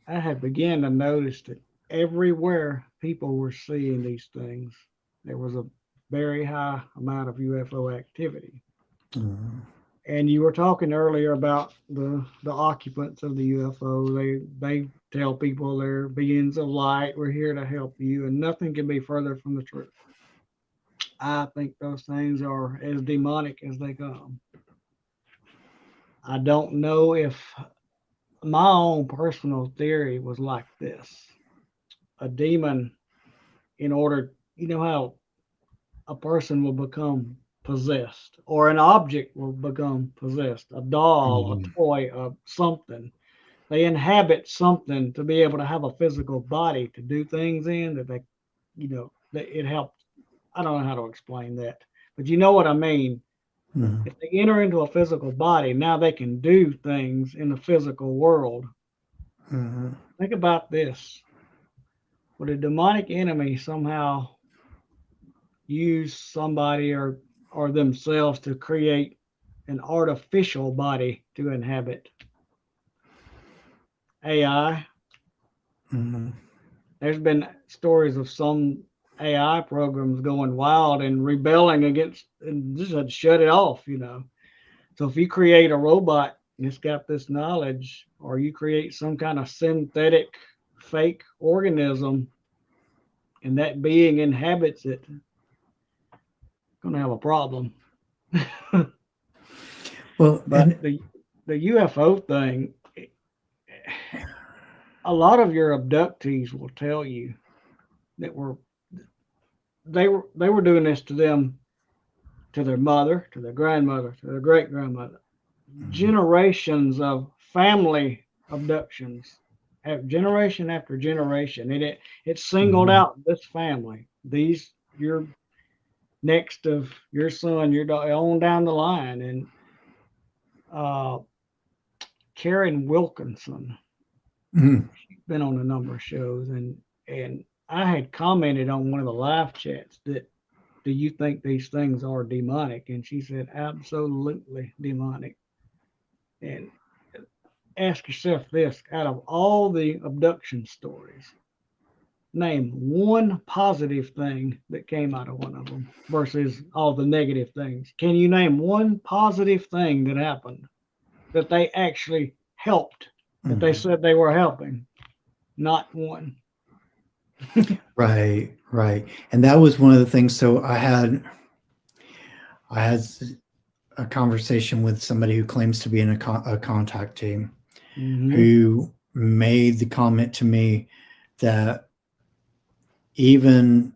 I had begun to notice that everywhere people were seeing these things, there was a very high amount of UFO activity. And you were talking earlier about the occupants of the UFO. They tell people they're beings of light. We're here to help you, and nothing can be further from the truth. I think those things are as demonic as they come. I don't know if my own personal theory was like this. A demon, in order, you know how a person will become possessed or an object will become possessed, a doll, a toy, something. They inhabit something to be able to have a physical body to do things in that they, that it helps. I don't know how to explain that, but you know what I mean. If they enter into a physical body, now they can do things in the physical world. Think about this. Would a demonic enemy somehow use somebody or themselves to create an artificial body to inhabit? AI. There's been stories of some AI programs going wild and rebelling against and just had to shut it off, So if you create a robot and it's got this knowledge, or you create some kind of synthetic fake organism and that being inhabits it, gonna have a problem. Well, but the UFO thing, a lot of your abductees will tell you that they were doing this to them, to their mother, to their grandmother, to their great grandmother. Generations of family abductions, generation after generation, and it singled out this family. These your next of your son, your daughter, on down the line, and Karen Wilkinson. She's been on a number of shows, and I had commented on one of the live chats that, do you think these things are demonic? And she said, absolutely demonic. And ask yourself this, out of all the abduction stories, name one positive thing that came out of one of them versus all the negative things. Can you name one positive thing that happened that they actually helped, that they said they were helping? Not one. Right. And that was one of the things. So I had a conversation with somebody who claims to be in a contact team, who made the comment to me that even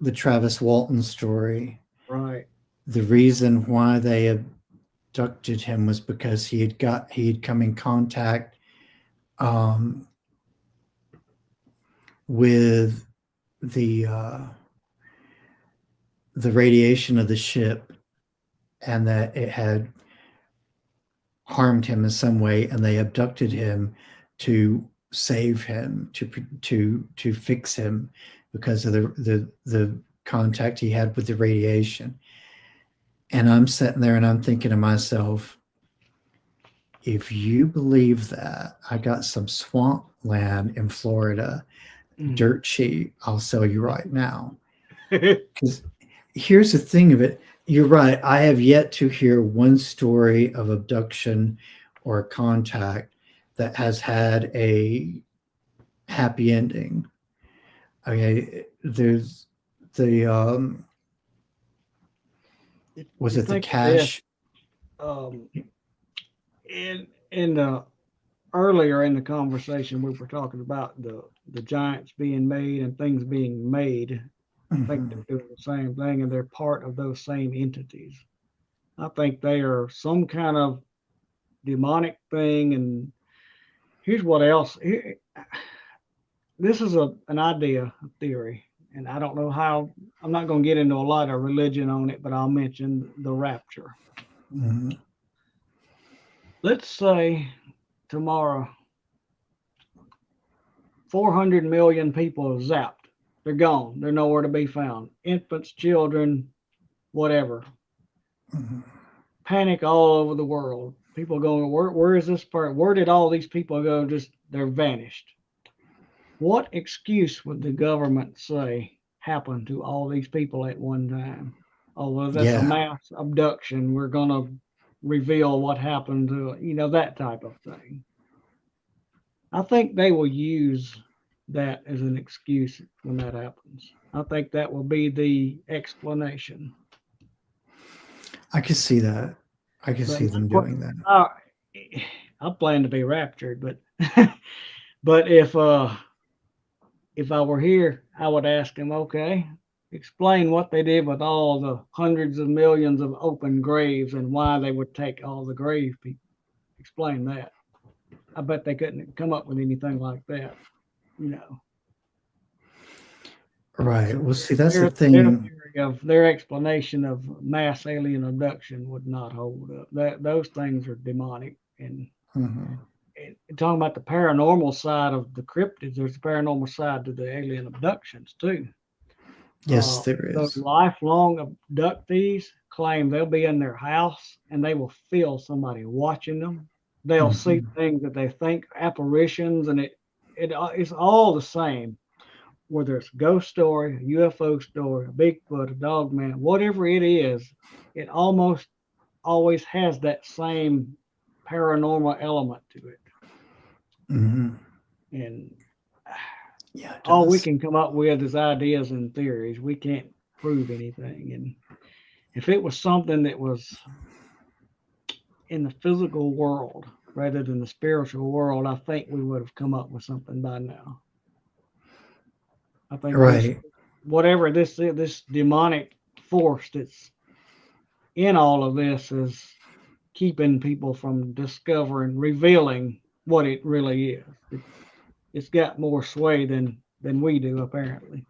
the Travis Walton story, right, the reason why they abducted him was because he had come in contact with the radiation of the ship, and that it had harmed him in some way, and they abducted him to save him, to fix him because of the contact he had with the radiation. And I'm sitting there and I'm thinking to myself, if you believe that, I got some swamp land in Florida, dirt cheap, I'll sell you right now. Because here's the thing of it. You're right. I have yet to hear one story of abduction or contact that has had a happy ending. Okay, there's the was You it the think of this, cash? in the earlier in the conversation we were talking about the giants being made and things being made. I think Mhm. they're doing the same thing, and they're part of those same entities. I think they are some kind of demonic thing. And here's what else. This is an idea, a theory, and I don't know how. I'm not going to get into a lot of religion on it, but I'll mention the rapture. Mhm. Let's say tomorrow 400 million people are zapped. They're gone. They're nowhere to be found. Infants, children, whatever. Mhm. Panic all over the world. People going, where is this part? Where did all these people go? Just they're vanished. What excuse would the government say happened to all these people at one time? Oh, well, that's a Yeah, mass abduction. We're going to reveal what happened to, that type of thing. I think they will use that as an excuse when that happens. I think that will be the explanation. I could see that. I could But see them doing that. I, I plan to be raptured, but but if I were here, I would ask him, okay, explain what they did with all the hundreds of millions of open graves and why they would take all the grave people. Explain that. I bet they couldn't come up with anything like that, you know. Right. So Well, see, that's the their thing. theory of their explanation of mass alien abduction would not hold up. That those things are demonic. Mhm. And talking about the paranormal side of the cryptids, there's a paranormal side to the alien abductions too. Yes, there Those is. lifelong abductees claim they'll be in their house and they will feel somebody watching them. They'll see Mhm. things that they think apparitions, and it's all the same. Whether it's a ghost story, a UFO story, a Bigfoot, a dog man, whatever it is, it almost always has that same paranormal element to it. Mhm. And Yeah, it all we does. can come up with is ideas and theories. We can't prove anything. And if it was something that was in the physical world rather than the spiritual world, I think we would have come up with something by now. I think this, Right. whatever this demonic force that's in all of this is keeping people from discovering, revealing what it really is. It's got more sway than we do apparently.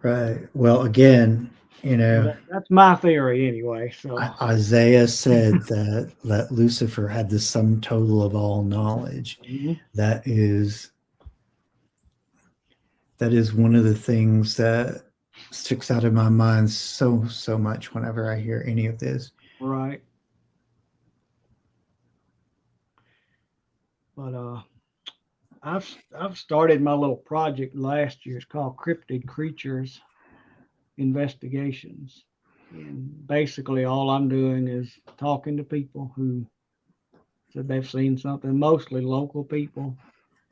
Right. Well, again, Well, that's my theory anyway. So Isaiah said that Lucifer had the sum total of all knowledge. mhm, That is that is one of the things that sticks out in my mind so much whenever I hear any of this. right, but I've started my little project last year. It's called Cryptid Creatures Investigations, and basically all I'm doing is talking to people who said they've seen something, mostly local people.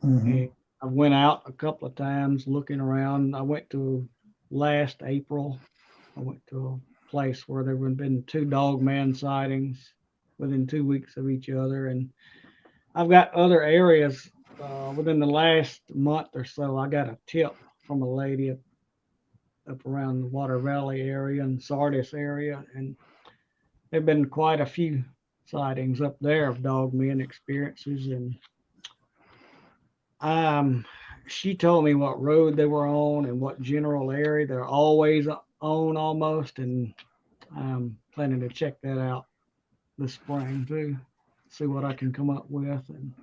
Hmm. And I went out a couple of times looking around. I went to last April. I went to a place where there had been two dog man sightings within 2 weeks of each other, and I've got other areas. Within the last month or so, I got a tip from a lady up around the Water Valley area and Sardis area, and there've been quite a few sightings up there of dog men experiences. And um, she told me what road they were on and what general area they're always on almost, and I'm planning to check that out this spring too, see what I can come up with. And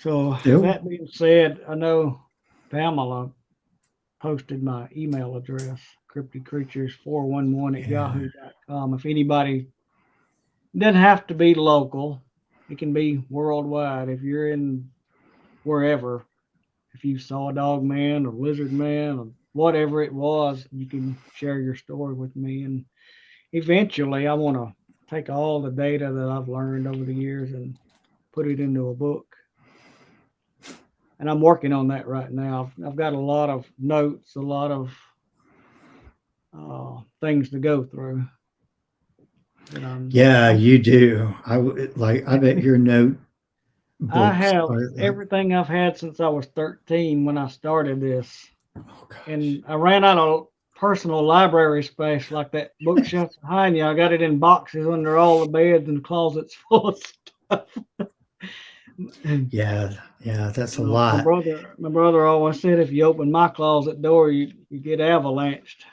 So So, that being said, I know Pamela posted my email address, cryptidcreatures411 at yeah. yahoo.com. If anybody, doesn't have to be local, it can be worldwide. If you're in wherever, if you saw a dog man or lizard man or whatever it was, you can share your story with me. And eventually, I want to take all the data that I've learned over the years and put it into a book. And I'm working on that right now. I've got a lot of notes, a lot of things to go through. That Yeah, I'm you do. I bet your I notebooks have are like, everything I've had since I was 13 when I started this, oh gosh. and I ran out of personal library space, like that bookshelf behind you. I got it in boxes under all the beds and closets full of stuff. And Yeah, yeah, that's a lot. my brother always said, if you open my closet door, you get avalanched.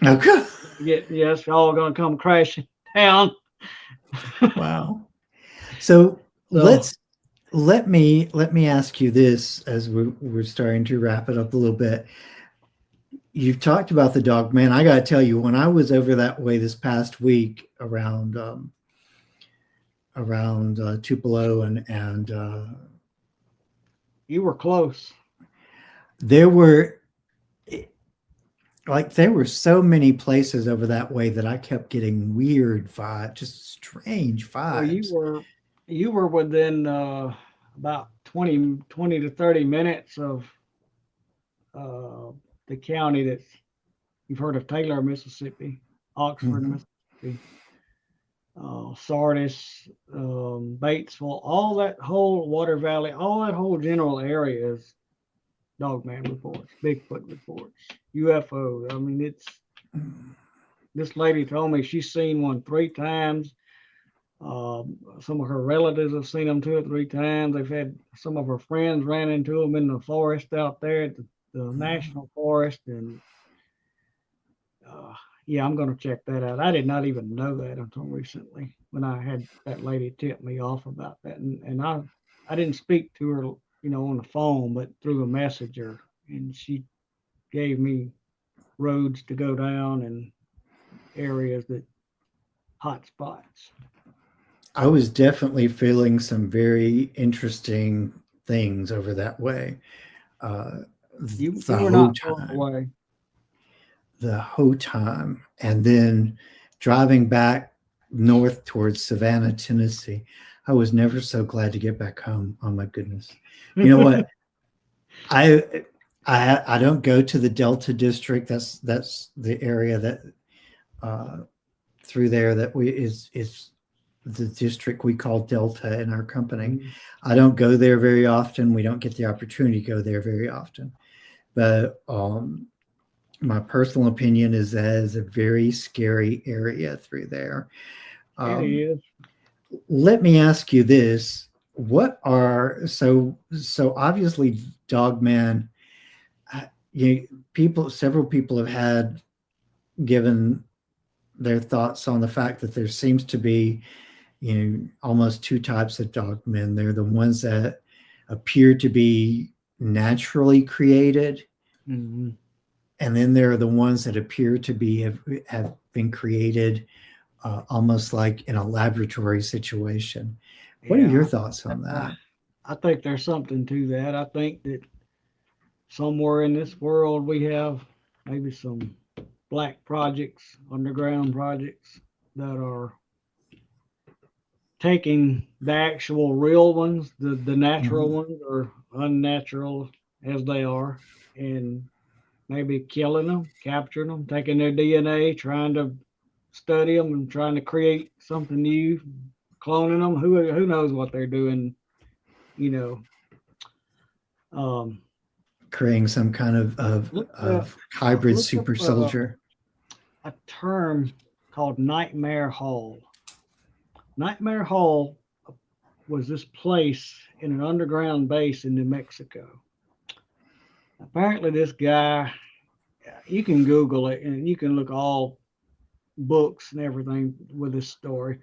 Okay. It's all gonna come crashing down. Wow. So So let me ask you this as we're starting to wrap it up a little bit. You've talked about the dog man. I got to tell you, when I was over that way this past week around Tupelo and you were close. there were there were so many places over that way that I kept getting weird vibes, just strange Well, vibes. you were within about 20 to 30 minutes of uh, the county that's you've heard of Taylor, Mississippi, Oxford, Mhm. Mississippi, Sardis, Batesville, all that whole Water Valley, all that whole general area is Dogman reports, Bigfoot reports, UFOs. I mean, it's this lady told me she's seen one 3 times. Some of her relatives have seen them 2 or 3 times. They've had some of her friends ran into them in the forest out there at the national forest. And uh, yeah, I'm going to check that out. I did not even know that until recently when I had that lady tip me off about that. And I didn't speak to her, on the phone, but through a messenger. And she gave me roads to go down and areas that hot spots. I was definitely feeling some very interesting things over that way. Uh, You the were whole not far time, away. the whole time, and then driving back north towards Savannah, Tennessee. I was never so glad to get back home. Oh my goodness! You know what? I I don't go to the Delta District. That's the area that uh, through there that we is the district we call Delta in our company. Mhm. I don't go there very often. We don't get the opportunity to go there very often. But my personal opinion is that is a very scary area through there. It Um, is. Let me ask you this: what are so obviously Dogman? You people, several people have had given their thoughts on the fact that there seems to be almost two types of dogmen. They're the ones that appear to be naturally created, Mhm. and then there are the ones that appear to be have been created almost like in a laboratory situation. What are your Yeah, thoughts on I, that? I think there's something to that. I think that somewhere in this world we have maybe some black projects, underground projects that are taking the actual real ones, the natural Mhm. ones, or unnatural as they are, and maybe killing them, capturing them, taking their DNA, trying to study them, and trying to create something new, cloning them. Who knows what they're doing? You know, um, Creating some kind look up of hybrid look up super soldier. a term called Nightmare Hall. Nightmare Hall was this place in an underground base in New Mexico. Apparently, this guy, you can Google it and you can look all books and everything with this story.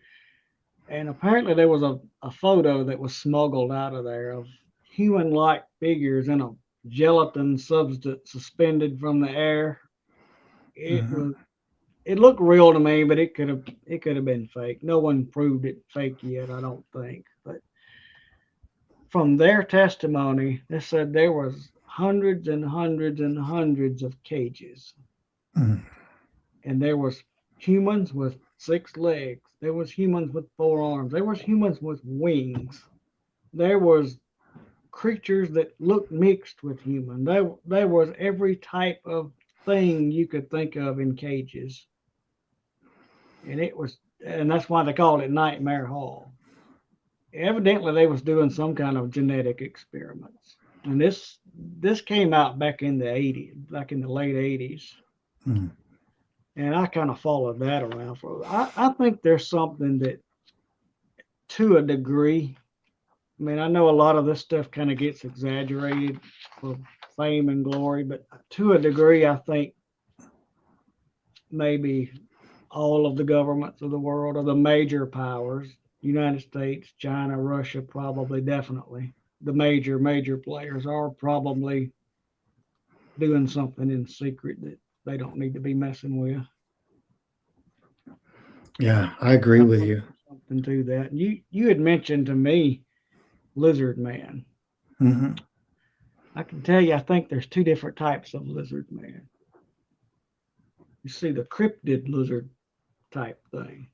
And apparently, there was a photo that was smuggled out of there of human-like figures in a gelatin substance suspended from the air. It Mhm. was it looked real to me, but it could have been fake. No one proved it fake yet, I don't think. But from their testimony, they said there was hundreds and hundreds and hundreds of cages, Mhm. and there was humans with 6 legs. There was humans with 4 arms. There was humans with wings. There was creatures that looked mixed with human. There was every type of thing you could think of in cages, and that's why they called it Nightmare Hall. Evidently, they was doing some kind of genetic experiments, and this came out back in the '80s, back in the late '80s, Mhm. and I kind of followed that around for. I think there's something that, to a degree. I mean, I know a lot of this stuff kind of gets exaggerated for fame and glory, but to a degree, I think maybe all of the governments of the world, or the major powers, United States, China, Russia, probably, definitely, the major players are probably doing something in secret that they don't need to be messing with. Yeah, I agree I with think you. there's something to that. You had mentioned to me lizard man. Mhm. I can tell you, I think there's two different types of lizard man. You see the cryptid lizard type thing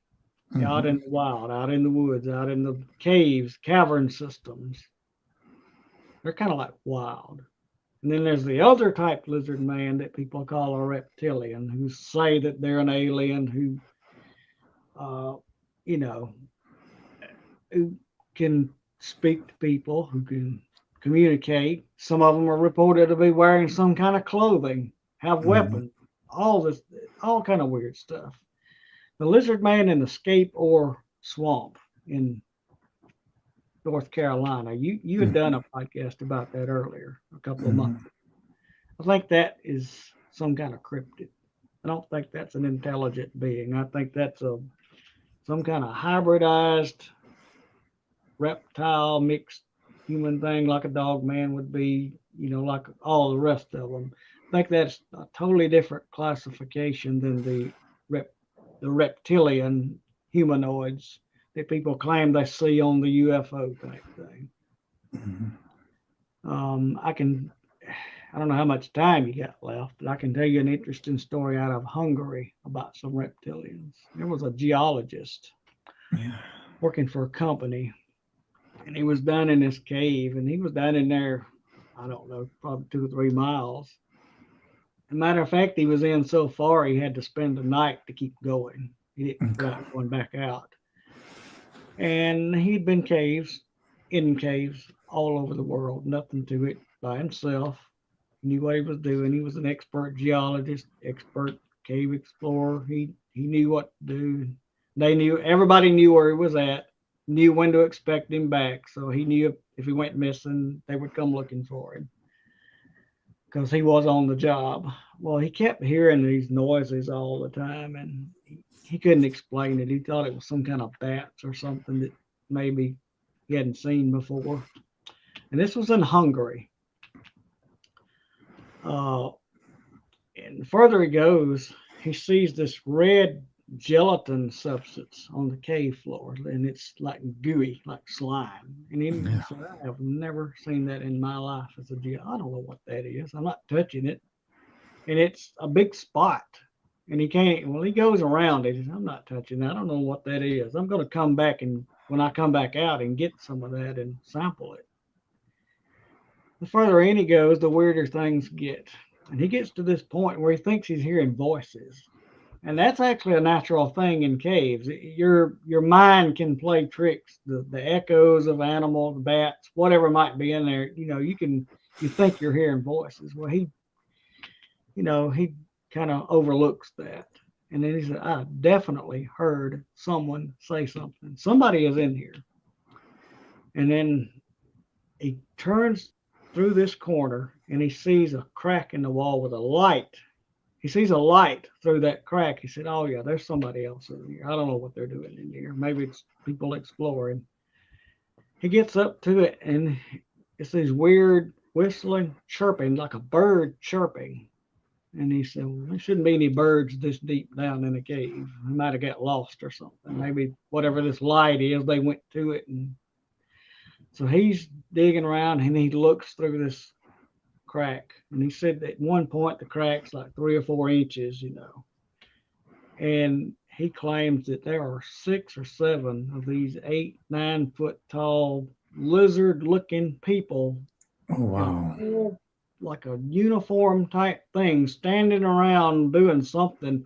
out Mhm. in the wild, out in the woods, out in the caves, cavern systems. They're kind of like wild. And then there's the other type lizard man that people call a reptilian, who say that they're an alien who, uh, you know, who can speak to people, who can communicate. Some of them are reported to be wearing some kind of clothing, have Mhm. weapons, all this, all kind of weird stuff. The lizard man in the Scape Ore Swamp in North Carolina. You had done Mhm. a podcast about that earlier, a couple of months Mhm. ago. I think that is some kind of cryptid. I don't think that's an intelligent being. I think that's some kind of hybridized reptile mixed human thing, like a dog man would be, like all the rest of them. I think that's a totally different classification than the reptilian humanoids that people claim they see on the UFO type thing. Mhm. Um, I can, I don't know how much time you got left, but I can tell you an interesting story out of Hungary about some reptilians. There was a geologist Yeah. working for a company, and he was down in this cave, and he was down in there, I don't know, probably 2 or 3 miles. As a matter of fact, he was in so far he had to spend the night to keep going. He didn't feel Okay. like going back out. And he'd been in caves all over the world, nothing to it, by himself. He knew what he was doing. He was an expert geologist, expert cave explorer. He knew what to do. Everybody knew where he was at, knew when to expect him back. So he knew if he went missing, they would come looking for him because he was on the job. Well, he kept hearing these noises all the time, and he couldn't explain it. He thought it was some kind of bats or something that maybe he hadn't seen before. And this was in Hungary. Uh, and the further he goes, he sees this red gelatin substance on the cave floor, and it's like gooey, like slime. And he Yeah. said, I have never seen that in my life as a geologist. I don't know what that is. I'm not touching it. And it's a big spot. And he can't, well, he goes around it. He says, I'm not touching that. I don't know what that is. I'm going to come back, and when I come back out, and get some of that and sample it. The further in he goes, the weirder things get. And he gets to this point where he thinks he's hearing voices. And that's actually a natural thing in caves. Your mind can play tricks. The echoes of animals, bats, whatever might be in there, you think you're hearing voices. Well, he kind of overlooks that. And then he said, I definitely heard someone say something. Somebody is in here. And then he turns through this corner, and he sees a crack in the wall with a light. He sees a light through that crack. He said, oh, yeah, there's somebody else in here. I don't know what they're doing in here. Maybe it's people exploring. He gets up to it, and it's these weird whistling, chirping, like a bird chirping. And he said, well, there shouldn't be any birds this deep down in the cave. He might have got lost or something. Maybe whatever this light is, they went to it. And so he's digging around and he looks through this crack. And he said that at one point the crack's like 3 or 4 inches, And he claims that there are 6 or 7 of these 8, 9 foot tall lizard looking people. Oh, wow. Like a uniform type thing standing around doing something,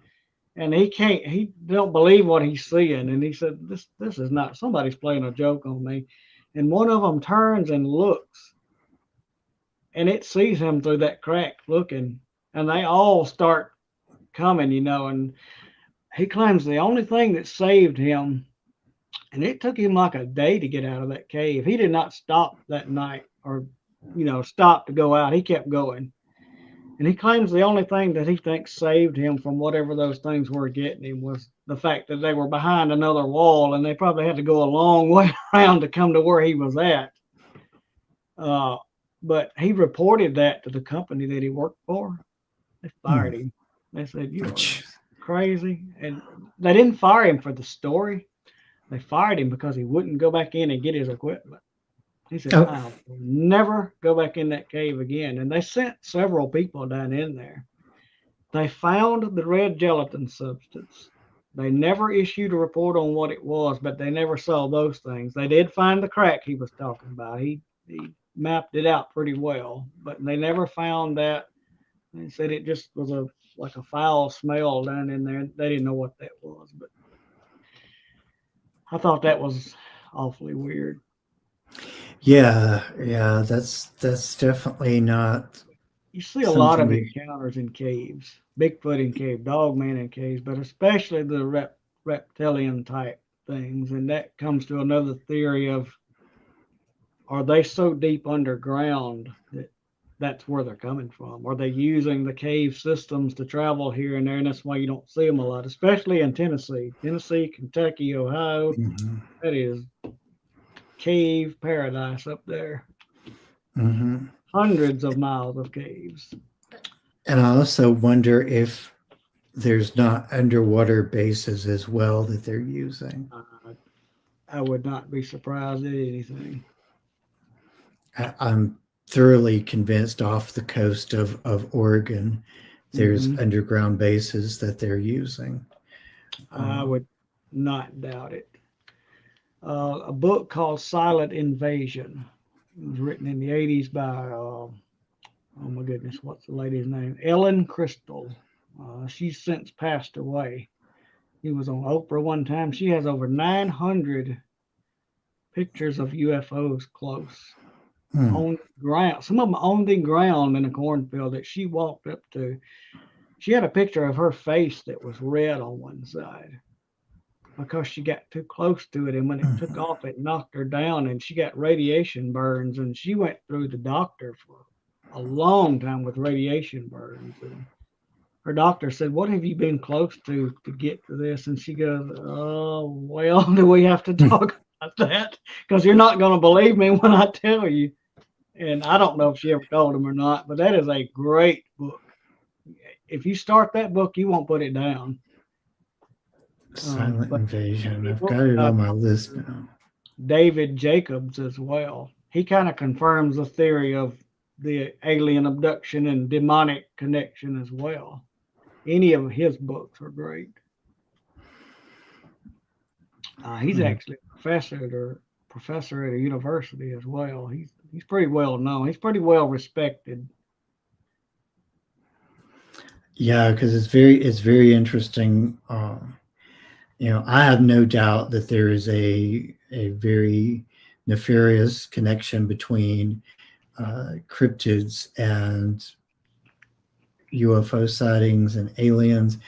and he don't believe what he's seeing. And he said, this is not, somebody's playing a joke on me. And one of them turns and looks, and it sees him through that crack looking, and they all start coming, and he claims the only thing that saved him, and it took him like a day to get out of that cave. He did not stop that night or stop to go out. He kept going. And he claims the only thing that he thinks saved him from whatever those things were getting him was the fact that they were behind another wall, and they probably had to go a long way around to come to where he was at. But he reported that to the company that he worked for. They fired him. They said, you are crazy. And they didn't fire him for the story. They fired him because he wouldn't go back in and get his equipment. He said, I'll never go back in that cave again. And they sent several people down in there. They found the red gelatin substance. They never issued a report on what it was, but they never saw those things. They did find the crack he was talking about. He mapped it out pretty well, but they never found that. They said it just was like a foul smell down in there. They didn't know what that was, but I thought that was awfully weird. Yeah, that's definitely not. You see a lot of encounters in caves, Bigfoot in cave, Dogman in caves, but especially the reptilian type things. And that comes to another theory of, are they so deep underground that that's where they're coming from? Are they using the cave systems to travel here and there? And that's why you don't see them a lot, especially in Tennessee, Kentucky, Ohio. Mm-hmm. That is cave paradise up there. Mm-hmm. Hundreds of miles of caves. And I also wonder if there's not underwater bases as well that they're using. I would not be surprised at anything. I'm thoroughly convinced off the coast of Oregon, there's underground bases that they're using. I would not doubt it. A book called Silent Invasion. It was written in the 80s by, oh my goodness, what's the lady's name? Ellen Crystal. She's since passed away. He was on Oprah one time. She has over 900 pictures of UFOs close. On the ground. Some of them on the ground in a cornfield that she walked up to. She had a picture of her face that was red on one side because she got too close to it, and when it took off, it knocked her down, and she got radiation burns, and she went through the doctor for a long time with radiation burns. And her doctor said, what have you been close to get to this? And she goes, oh, well, do we have to talk about that? Because you're not going to believe me when I tell you. And I don't know if she ever told him or not, but that is a great book. If you start that book, you won't put it down. Silent Invasion. I've got it on my list now. David Jacobs as well. He kind of confirms the theory of the alien abduction and demonic connection as well. Any of his books are great. He's actually a professor at a university as well. He's pretty well known. He's pretty well respected. Yeah, because it's very interesting. I have no doubt that there is a very nefarious connection between cryptids and UFO sightings and aliens.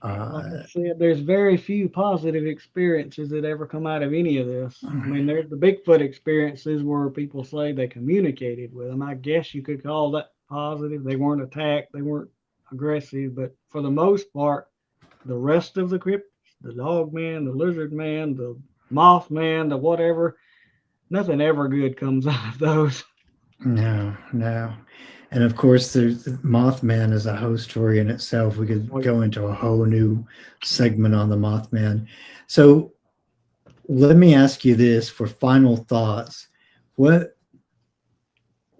Like I said, there's very few positive experiences that ever come out of any of this. I mean, there's the Bigfoot experiences where people say they communicated with them. I guess you could call that positive. They weren't attacked. They weren't aggressive. But for the most part, the rest of the cryptids, the dog man, the lizard man, the moth man, the whatever, nothing ever good comes out of those. No, no. And of course, there's Mothman is a whole story in itself. We could go into a whole new segment on the Mothman. So let me ask you this for final thoughts. What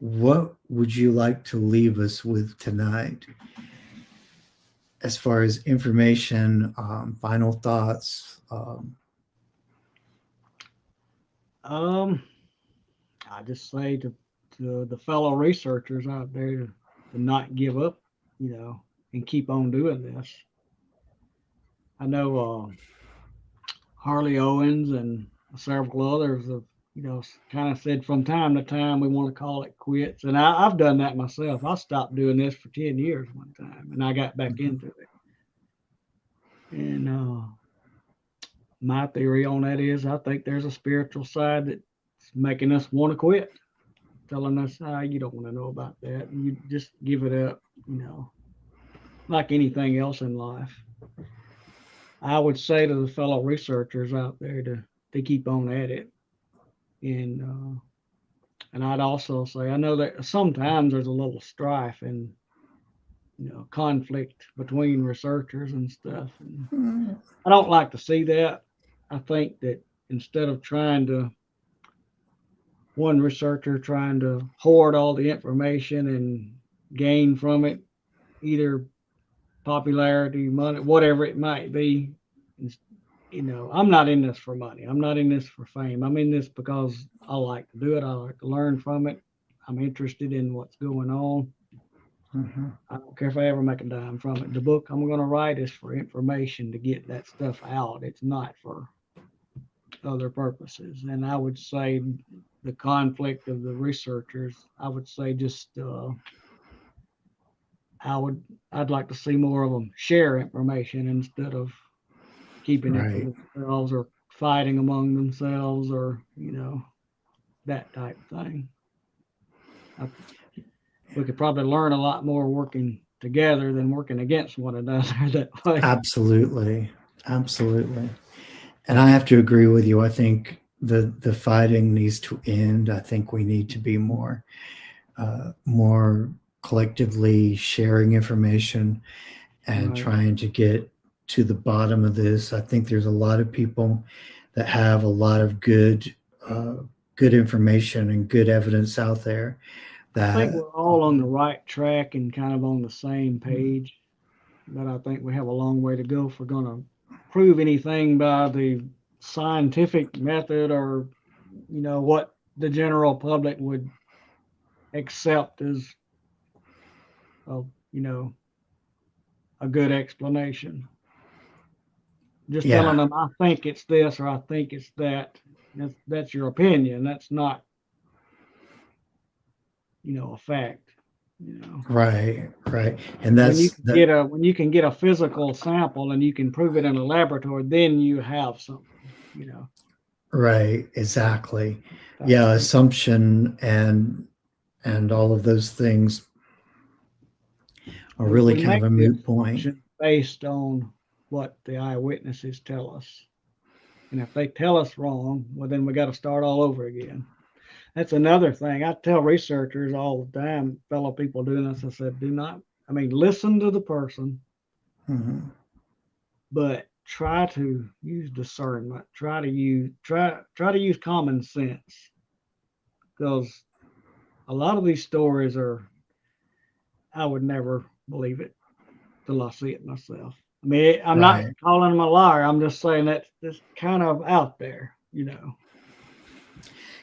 what would you like to leave us with tonight as far as information, final thoughts? I just say to the fellow researchers out there to not give up, and keep on doing this. I know Harley Owens and several others have, kind of said from time to time we want to call it quits, and I've done that myself. I stopped doing this for 10 years one time, and I got back into it. And my theory on that is I think there's a spiritual side that's making us want to quit, telling us, you don't want to know about that. You just give it up, like anything else in life. I would say to the fellow researchers out there to keep on at it. And I'd also say, I know that sometimes there's a little strife and, conflict between researchers and stuff. And I don't like to see that. I think that instead of one researcher trying to hoard all the information and gain from it, either popularity, money, whatever it might be, I'm not in this for money. I'm not in this for fame. I'm in this because I like to do it. I like to learn from it. I'm interested in what's going on. Mm-hmm. I don't care if I ever make a dime from it. The book I'm going to write is for information to get that stuff out. It's not for other purposes. And I would say the conflict of the researchers, I would say just I'd like to see more of them share information instead of keeping it for themselves or fighting among themselves or that type of thing. We could probably learn a lot more working together than working against one another that way. Absolutely. And I have to agree with you. I think the fighting needs to end. I think we need to be more collectively sharing information and trying to get to the bottom of this. I think there's a lot of people that have a lot of good information and good evidence out there. That, I think we're all on the right track and kind of on the same page, but I think we have a long way to go if we're going to prove anything by the scientific method or, what the general public would accept as, a good explanation. Just telling them, I think it's this or I think it's that. That's your opinion. That's not, a fact. Right. And that's when you can get a physical sample and you can prove it in a laboratory, then you have something. Right. Exactly. Yeah. Assumption and all of those things are really kind of a moot point. Based on what the eyewitnesses tell us. And if they tell us wrong, well, then we got to start all over again. That's another thing. I tell researchers all the time, fellow people doing this, I said, listen to the person, but try to use discernment. Try to use common sense. Because a lot of these stories I would never believe it till I see it myself. I'm not calling them a liar. I'm just saying that it's kind of out there,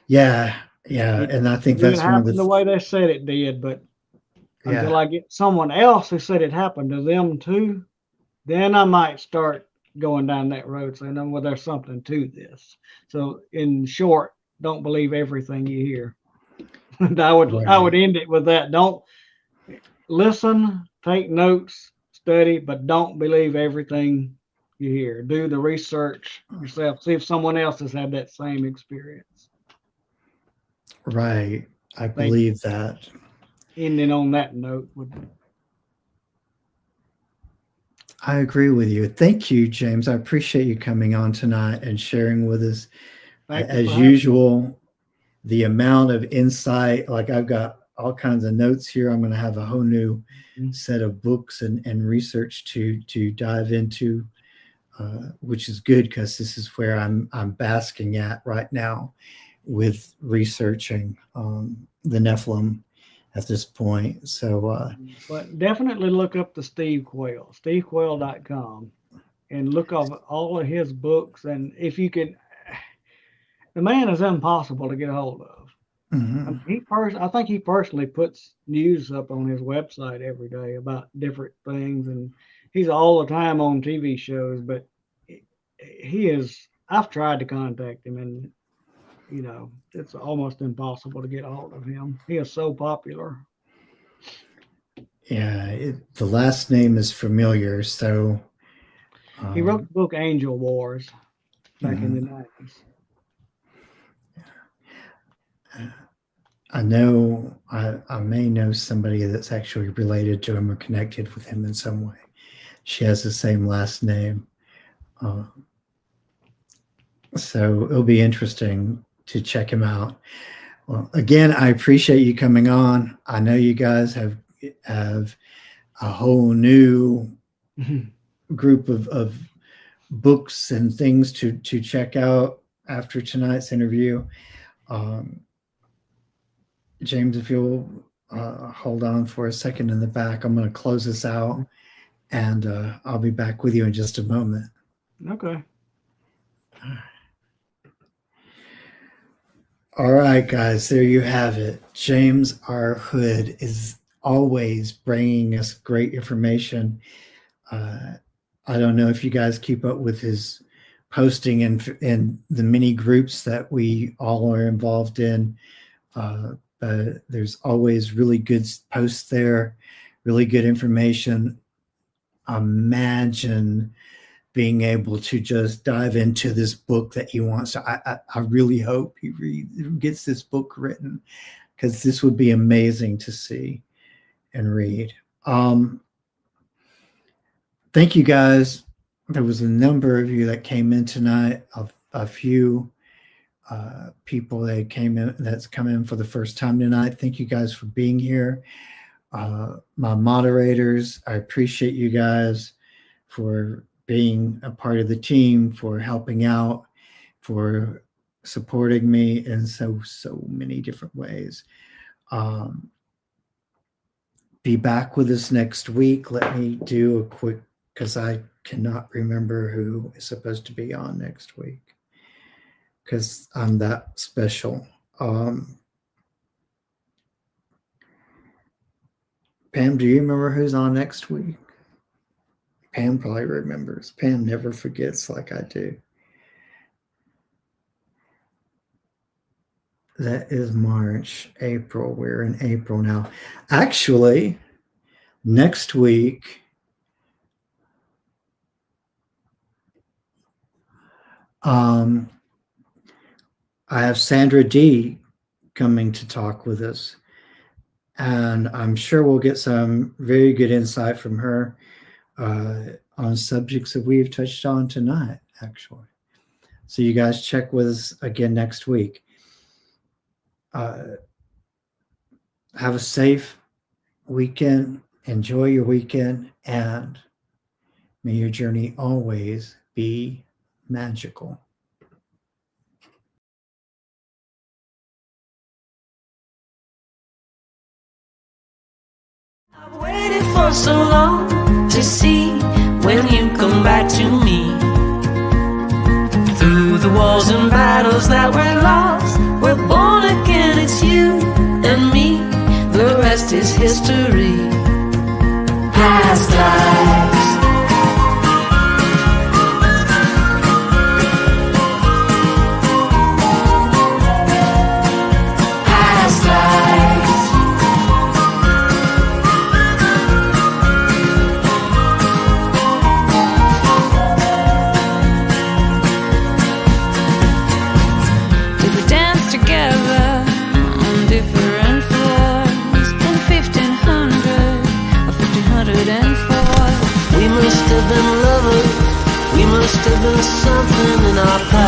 Yeah, and I think that's one of the way they said it did, but until I get someone else who said it happened to them too, then I might start going down that road saying, well, there's something to this. So in short, don't believe everything you hear. I would end it with that. Don't listen, take notes, study, but don't believe everything you hear. Do the research yourself. See if someone else has had that same experience. Right. I believe that. Ending on that note I agree with you. Thank you, James. I appreciate you coming on tonight and sharing with us. As usual, the amount of insight, like I've got all kinds of notes here. I'm going to have a whole new set of books and research to dive into, which is good because this is where I'm basking at right now with researching the Nephilim at this point. So, but definitely look up the Steve Quayle, stevequayle.com, and look up all of his books. And if you can, the man is impossible to get a hold of. I think he personally puts news up on his website every day about different things, and he's all the time on TV shows. But he is. I've tried to contact him, and it's almost impossible to get a hold of him. He is so popular. Yeah, the last name is familiar. So he wrote the book Angel Wars back in the 90s. I know I may know somebody that's actually related to him or connected with him in some way. She has the same last name. So it'll be interesting to check him out. Well, again, I appreciate you coming on. I know you guys have a whole new group of books and things to check out after tonight's interview. James, if you'll hold on for a second in the back, I'm going to close this out, and I'll be back with you in just a moment. Okay. All right, guys, there you have it. James R. Hood is always bringing us great information. I don't know if you guys keep up with his posting in the many groups that we all are involved in. But there's always really good posts there, really good information. Imagine being able to just dive into this book that he wants. I really hope he gets this book written, because this would be amazing to see and read. Thank you, guys. There was a number of you that came in tonight, a few people that came in, that's come in for the first time tonight. Thank you guys for being here. My moderators, I appreciate you guys for being a part of the team, for helping out, for supporting me in so many different ways. Be back with us next week. Let me do a quick, because I cannot remember who is supposed to be on next week, because I'm that special. Pam, do you remember who's on next week? Pam probably remembers. Pam never forgets like I do. That is March, April. We're in April now. Actually, next week, I have Sandra D coming to talk with us, and I'm sure we'll get some very good insight from her on subjects that we've touched on tonight, actually. So you guys check with us again next week. Have a safe weekend. Enjoy your weekend, and may your journey always be magical. I've waited for so long to see when you come back to me. Through the wars and battles that were lost, we're born again, it's you and me. The rest is history. Past lives. Past lives. Did we dance together on different floors in 1500 or 1504? We must have been lovers, we must have been something in our past.